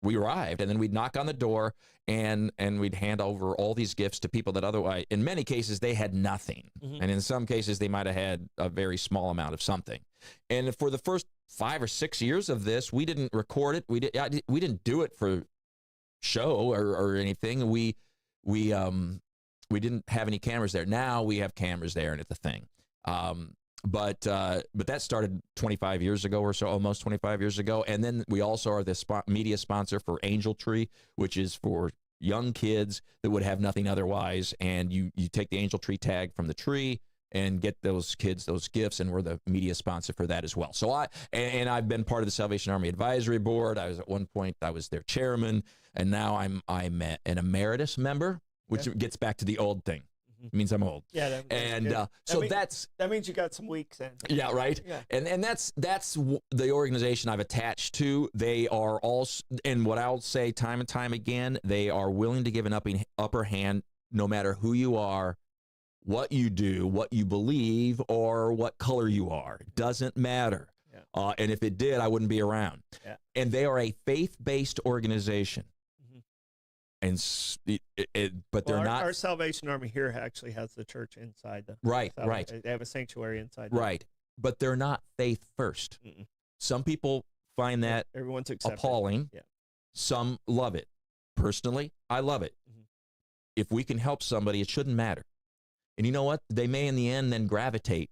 we arrived. And then we'd knock on the door and we'd hand over all these gifts to people that otherwise, in many cases, they had nothing. And in some cases, they might have had a very small amount of something. And for the first 5 or 6 years of this, we didn't record it. We didn't do it for show or anything. We didn't have any cameras there. Now we have cameras there, and it's a thing. But that started 25 years ago or so, almost 25 years ago. And then we also are the media sponsor for Angel Tree, which is for young kids that would have nothing otherwise. And you take the Angel Tree tag from the tree and get those kids those gifts, and we're the media sponsor for that as well. So I've been part of the Salvation Army Advisory Board. I was at one point, I was their chairman, and now I'm an emeritus member, which gets back to the old thing. It means I'm old. Yeah. That means you got some weeks in. Yeah, right. Yeah. And that's the organization I've attached to. They are all, and what I'll say time and time again, they are willing to give an upper hand no matter who you are, what you do, what you believe, or what color you are. It doesn't matter. Yeah. And if it did, I wouldn't be around. Yeah. And they are a faith-based organization. But they're not. Our Salvation Army here actually has the church inside the right. They have a sanctuary inside. Right, but they're not faith first. Some people find that everyone's appalling. Yeah. Some love it. Personally, I love it. If we can help somebody, it shouldn't matter. And you know what? They may in the end then gravitate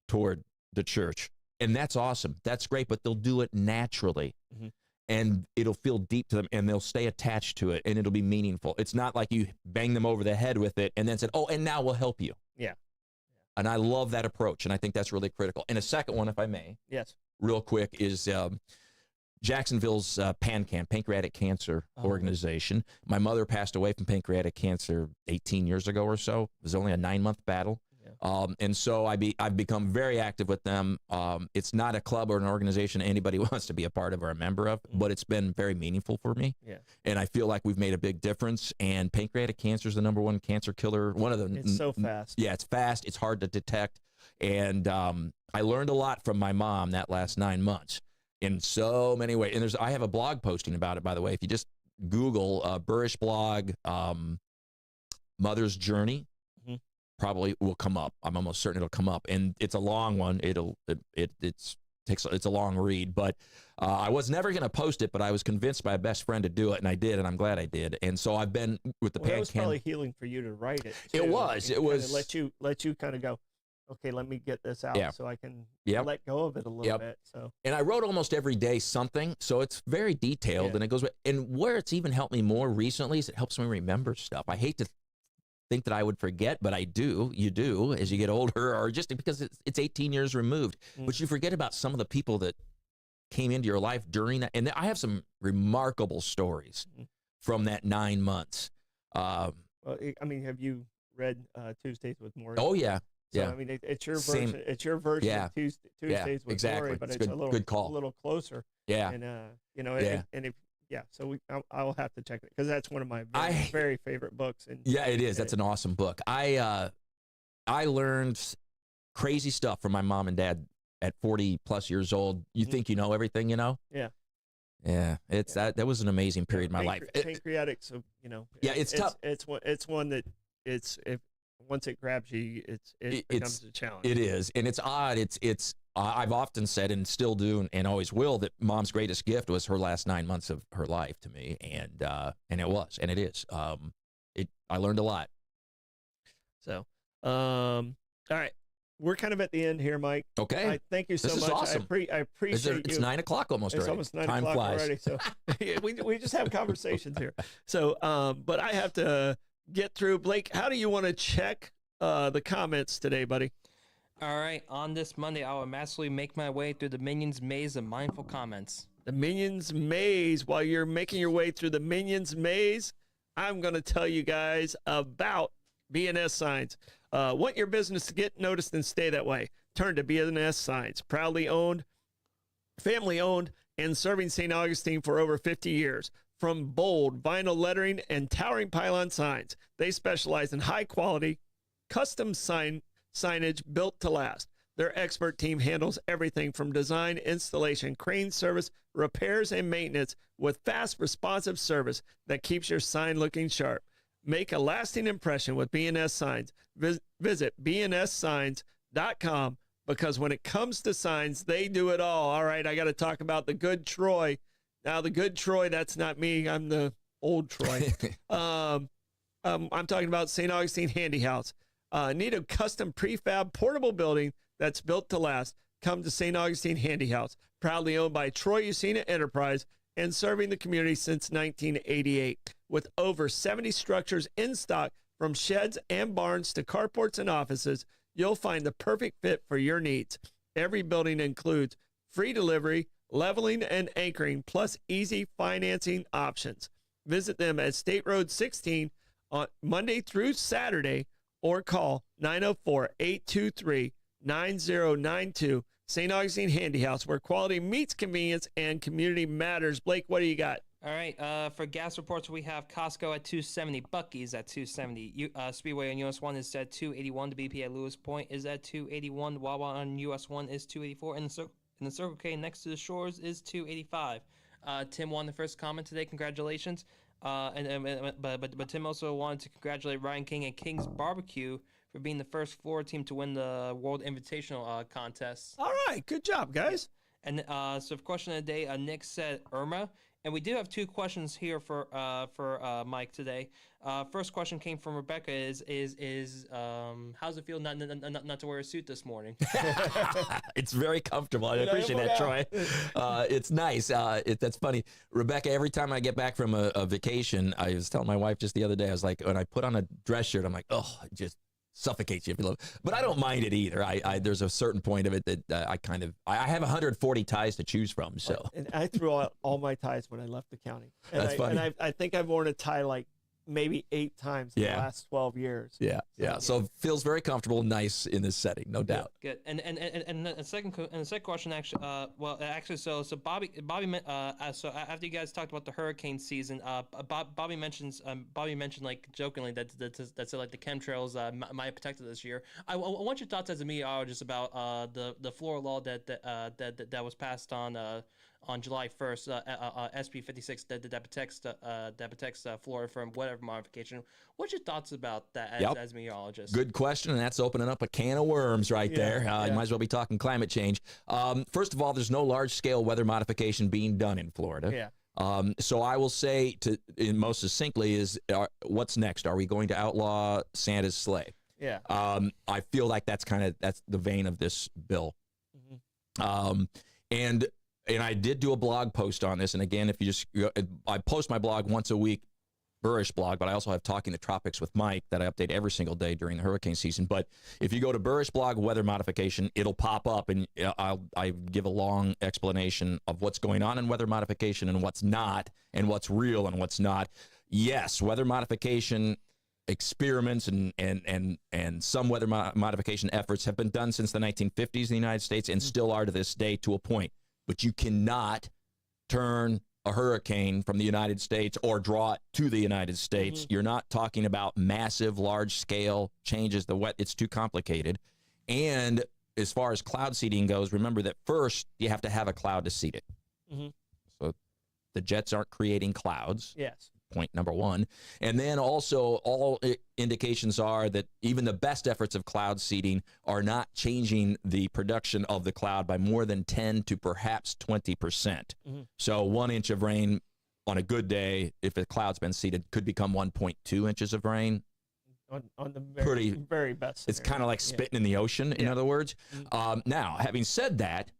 toward the church, and that's awesome. That's great, but they'll do it naturally. And it'll feel deep to them, and they'll stay attached to it, and it'll be meaningful. It's not like you bang them over the head with it and then said, oh, and now we'll help you. Yeah. And I love that approach, and I think that's really critical. And a second one, if I may, real quick, is Jacksonville's PanCan, Pancreatic Cancer Organization. My mother passed away from pancreatic cancer 18 years ago or so. It was only a 9-month battle. And so I've become very active with them. It's not a club or an organization anybody wants to be a part of or a member of, but it's been very meaningful for me. Yeah. And I feel like we've made a big difference. And pancreatic cancer is the #1 cancer killer. One of the. It's so fast. Yeah, it's fast. It's hard to detect. And I learned a lot from my mom that last 9 months in so many ways. And I have a blog posting about it, by the way. If you just Google Buresh blog, Mother's Journey, probably will come up. I'm almost certain it'll come up, and it's a long one. It's a long read, but I was never going to post it, but I was convinced by a best friend to do it, and I did, and I'm glad I did. And so I've been with the PanCan. It was probably healing for you to write it. Too. It was. Let you kind of go, okay, let me get this out so I can let go of it a little bit. So. And I wrote almost every day something, so it's very detailed, and it goes. And where it's even helped me more recently is it helps me remember stuff. I hate to think that I would forget, but I do. You do as you get older, or just because it's 18 years removed. But you forget about some of the people that came into your life during that. And I have some remarkable stories from that 9 months. Well, I mean, have you read Tuesdays with Morrie? Oh yeah. So, I mean, it's your version. It's your version of Tuesdays with Morrie, but it's a little closer. Yeah. And and if so I'll have to check it because that's one of my very favorite books. And it is. That's an awesome book. I learned crazy stuff from my mom and dad at 40 plus years old. You think you know everything, you know? Yeah. Yeah, it's that was an amazing period in my life. Pancreatic, so you know. Yeah, it's tough. It's one that if once it grabs you, it becomes a challenge. It is, and it's odd. It's I've often said and still do and always will that Mom's greatest gift was her last 9 months of her life to me, and it was, and it is. I learned a lot. So, all right. We're kind of at the end here, Mike. Okay. Thank you so much. This is awesome. I appreciate you. It's 9 o'clock almost It's already. almost 9 Time o'clock flies. already. So we just have conversations here. So, but I have to get through. Blake, how do you want to check the comments today, buddy? All right, on this Monday, I will massively make my way through the Minions maze of mindful comments. The Minions maze. While you're making your way through the Minions maze, I'm going to tell you guys about B&S Signs. Want your business to get noticed and stay that way? Turn to B&S Signs. Proudly owned, family owned, and serving St. Augustine for over 50 years. From bold vinyl lettering and towering pylon signs, they specialize in high quality, custom signage built to last. Their expert team handles everything from design, installation, crane service, repairs, and maintenance with fast, responsive service that keeps your sign looking sharp. Make a lasting impression with B&S Signs. Visit bnssigns.com because when it comes to signs, they do it all right, I got to talk about the good Troy. Now, the good Troy, that's not me. I'm the old Troy. I'm talking about St. Augustine Handy House. Need a custom prefab portable building that's built to last? Come to St. Augustine Handy House, proudly owned by Troy Usina Enterprise and serving the community since 1988. With over 70 structures in stock, from sheds and barns to carports and offices, you'll find the perfect fit for your needs. Every building includes free delivery, leveling, and anchoring, plus easy financing options. Visit them at State Road 16 on Monday through Saturday, or call 904-823-9092. St. Augustine Handy House, where quality meets convenience and community matters. Blake, what do you got? All right, for gas reports, we have Costco at 270, Buc-ee's at 270, Speedway on US 1 is at 281, the BP at Lewis Point is at 281, Wawa on US 1 is 284, and the Circle K next to the Shores is 285. Tim won the first comment today. Congratulations. But Tim also wanted to congratulate Ryan King and King's Barbecue for being the first Florida team to win the World Invitational contest. All right, good job, guys. And so for question of the day, Nick said Irma. And we do have two questions here for Mike today. First question came from Rebecca: Is how's it feel not to wear a suit this morning? It's very comfortable. I appreciate that, Troy. It's nice. That's funny, Rebecca. Every time I get back from a vacation, I was telling my wife just the other day. I was like, when I put on a dress shirt, I'm like, oh, it just suffocates you. But I don't mind it either. There's a certain point of it that I have 140 ties to choose from. So and I threw out all my ties when I left the county. And That's funny. And I think I've worn a tie like maybe 8 times in the last 12 years. Yeah. So it feels very comfortable and nice in this setting, no doubt. Good. And the second question actually, so Bobby, so after you guys talked about the hurricane season, Bobby mentioned like jokingly that like the chemtrails might have protected this year. I want your thoughts as a meteorologist about the Florida law that was passed on July 1st, SB 56 that protects Florida from weather modification. What's your thoughts about that as a meteorologist? Good question, and that's opening up a can of worms right there. You might as well be talking climate change. First of all, there's no large-scale weather modification being done in Florida. Yeah. So I will say, most succinctly, is what's next? Are we going to outlaw Santa's sleigh? Yeah. I feel like that's the vein of this bill. Mm-hmm. And I did do a blog post on this. And again, if you I post my blog once a week, Buresh blog, but I also have Talking the Tropics with Mike that I update every single day during the hurricane season. But if you go to Buresh blog, weather modification, it'll pop up, and I give a long explanation of what's going on in weather modification and what's not, and what's real and what's not. Yes, weather modification experiments and some weather modification efforts have been done since the 1950s in the United States and still are to this day to a point. But you cannot turn a hurricane from the United States or draw it to the United States. You're not talking about massive, large-scale changes. It's too complicated. And as far as cloud seeding goes, remember that first you have to have a cloud to seed it. So the jets aren't creating clouds. Yes. Point number one. And then also all indications are that even the best efforts of cloud seeding are not changing the production of the cloud by more than 10 to perhaps 20%. So 1 inch of rain on a good day, if the cloud's been seeded, could become 1.2 inches of rain. On the very best. It's kind of like spitting in the ocean, in other words. Now, having said that,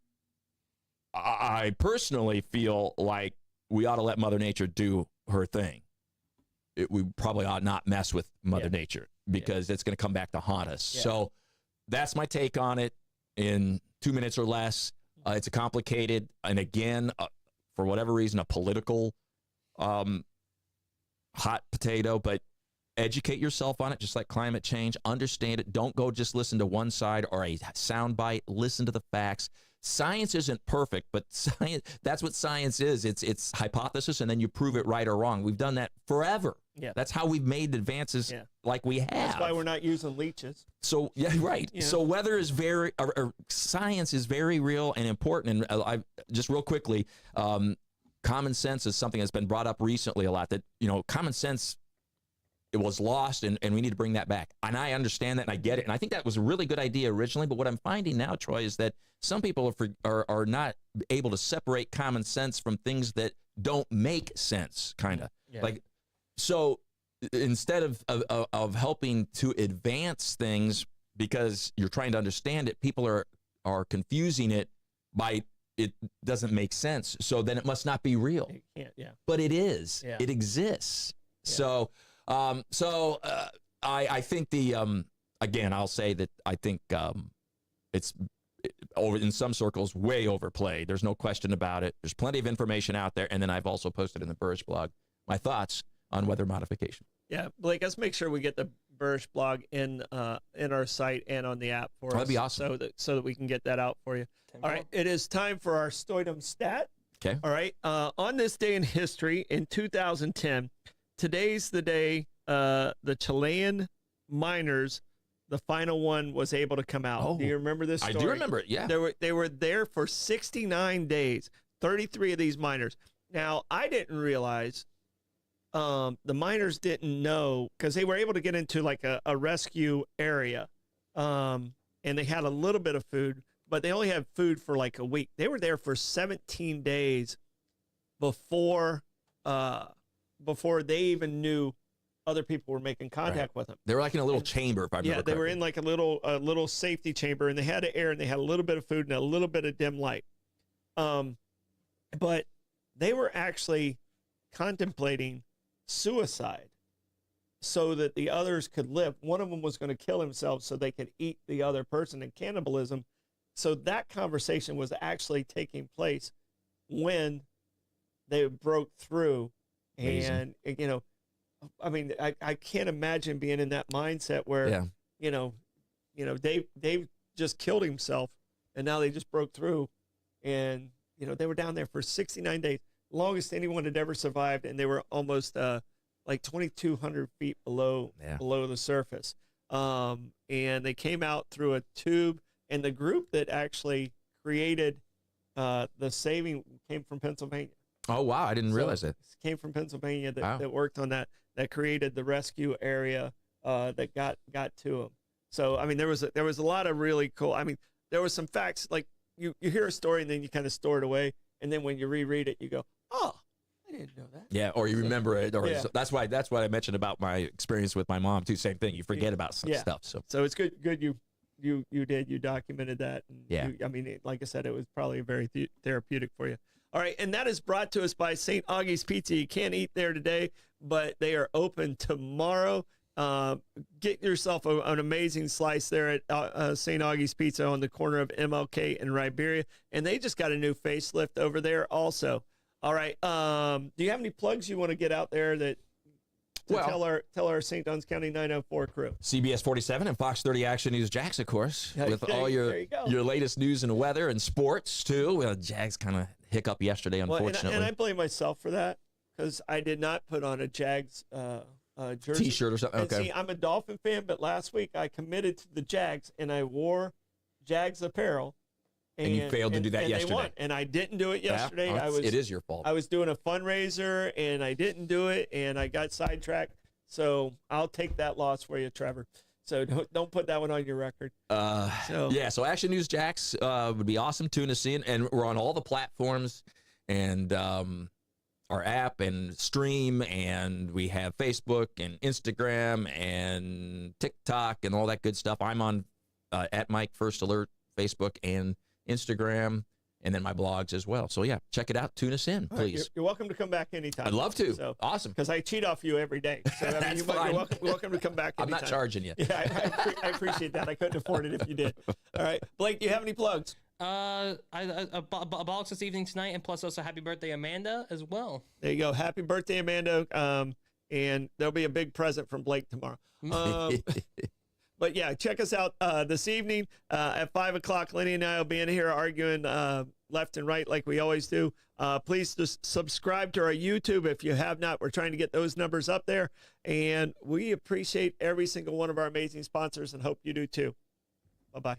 I personally feel like we ought to let Mother Nature do her thing. We probably ought not mess with Mother Nature because it's going to come back to haunt us. So that's my take on it in 2 minutes or less. It's a complicated, and again, for whatever reason, a political hot potato, but educate yourself on it, just like climate change. Understand it. Don't go just listen to one side or a soundbite. Listen to the facts. Science isn't perfect, but that's what science is. It's hypothesis, and then you prove it right or wrong. We've done that forever. Yeah. That's how we've made advances like we have. That's why we're not using leeches. So, yeah, right. Yeah. So weather is or science is very real and important. And I just real quickly, common sense is something that's been brought up recently a lot, that, common sense, it was lost, and we need to bring that back. And I understand that, and I get it. And I think that was a really good idea originally. But what I'm finding now, Troy, is that some people are not able to separate common sense from things that don't make sense, kind of. Yeah. So instead of helping to advance things because you're trying to understand it, people are confusing it by it doesn't make sense. So then it must not be real. It can't, But it is. Yeah. It exists. Yeah. So I think again, I'll say that I think it's over in some circles way overplayed. There's no question about it. There's plenty of information out there. And then I've also posted in the Buresh blog my thoughts on weather modification. Yeah, Blake, let's make sure we get the Buresh blog in our site and on the app for us. That'd be awesome. So that we can get that out for you. All right, it is time for our Stoidum stat. Okay. All right. On this day in history, in 2010, today's the day the Chilean miners, the final one, was able to come out. Do you remember this story? I do remember it, yeah. They were there for 69 days, 33 of these miners. Now, I didn't realize, the miners didn't know, because they were able to get into like a rescue area, and they had a little bit of food, but they only had food for like a week. They were there for 17 days before they even knew other people were making contact with them. They were like in a little chamber, if I remember correctly. They were in like a little safety chamber, and they had air, and they had a little bit of food and a little bit of dim light. But they were actually contemplating suicide so that the others could live. One of them was going to kill himself so they could eat the other person, in cannibalism. So that conversation was actually taking place when they broke through. Amazing. And, I mean, I can't imagine being in that mindset where, Dave just killed himself, and now they just broke through, and, they were down there for 69 days, longest anyone had ever survived, and they were almost like 2,200 feet below the surface. And they came out through a tube, and the group that actually created the saving came from Pennsylvania. Oh, wow. I didn't realize that. Came from Pennsylvania that worked on that created the rescue area that got to them. So, I mean, there was a lot of really cool, I mean, there was some facts, like you hear a story and then you kind of store it away. And then when you reread it, you go, oh, I didn't know that. Yeah, or you remember it. Or that's why I mentioned about my experience with my mom, too. Same thing. You forget about some stuff. So it's good you documented that. And I mean, like I said, it was probably very therapeutic for you. All right, and that is brought to us by St. Augie's Pizza. You can't eat there today, but they are open tomorrow. Get yourself an amazing slice there at St. Augie's Pizza on the corner of MLK and Riberia, and they just got a new facelift over there also. All right, do you have any plugs you want to get out there to tell our St. Duns County 904 crew? CBS 47 and Fox 30 Action News JAX, of course, with all your latest news and weather and sports, too. Well, JAX kind of hiccup yesterday, unfortunately. And I blame myself for that, because I did not put on a Jags jersey. T-shirt or something. And see, I'm a Dolphin fan, but last week I committed to the Jags, and I wore Jags apparel, And you failed to do that and yesterday. They won, and I didn't do it Yeah, yesterday. well, it is your fault. I was doing a fundraiser, and I didn't do it, and I got sidetracked. So I'll take that loss for you, Trevor. So don't put that one on your record. Yeah, so Action News JAX would be awesome. Tune us in, and we're on all the platforms, and our app and stream, and we have Facebook and Instagram and TikTok and all that good stuff. I'm on at Mike First Alert, Facebook and Instagram, and then my blogs as well. So yeah, check it out. Tune us in, please. Right, you're welcome to come back anytime. I'd love to. So, Awesome. Because I cheat off you every day. So I mean, you're welcome to come back anytime. I'm not charging you. Yeah, I appreciate that. I couldn't afford it if you did. All right, Blake, do you have any plugs? A box this evening tonight, and plus also happy birthday Amanda as well. There you go. Happy birthday, Amanda. And there'll be a big present from Blake tomorrow. But yeah, check us out this evening at 5 o'clock. Lenny and I will be in here arguing left and right like we always do. Please just subscribe to our YouTube if you have not. We're trying to get those numbers up there. And we appreciate every single one of our amazing sponsors and hope you do too. Bye-bye.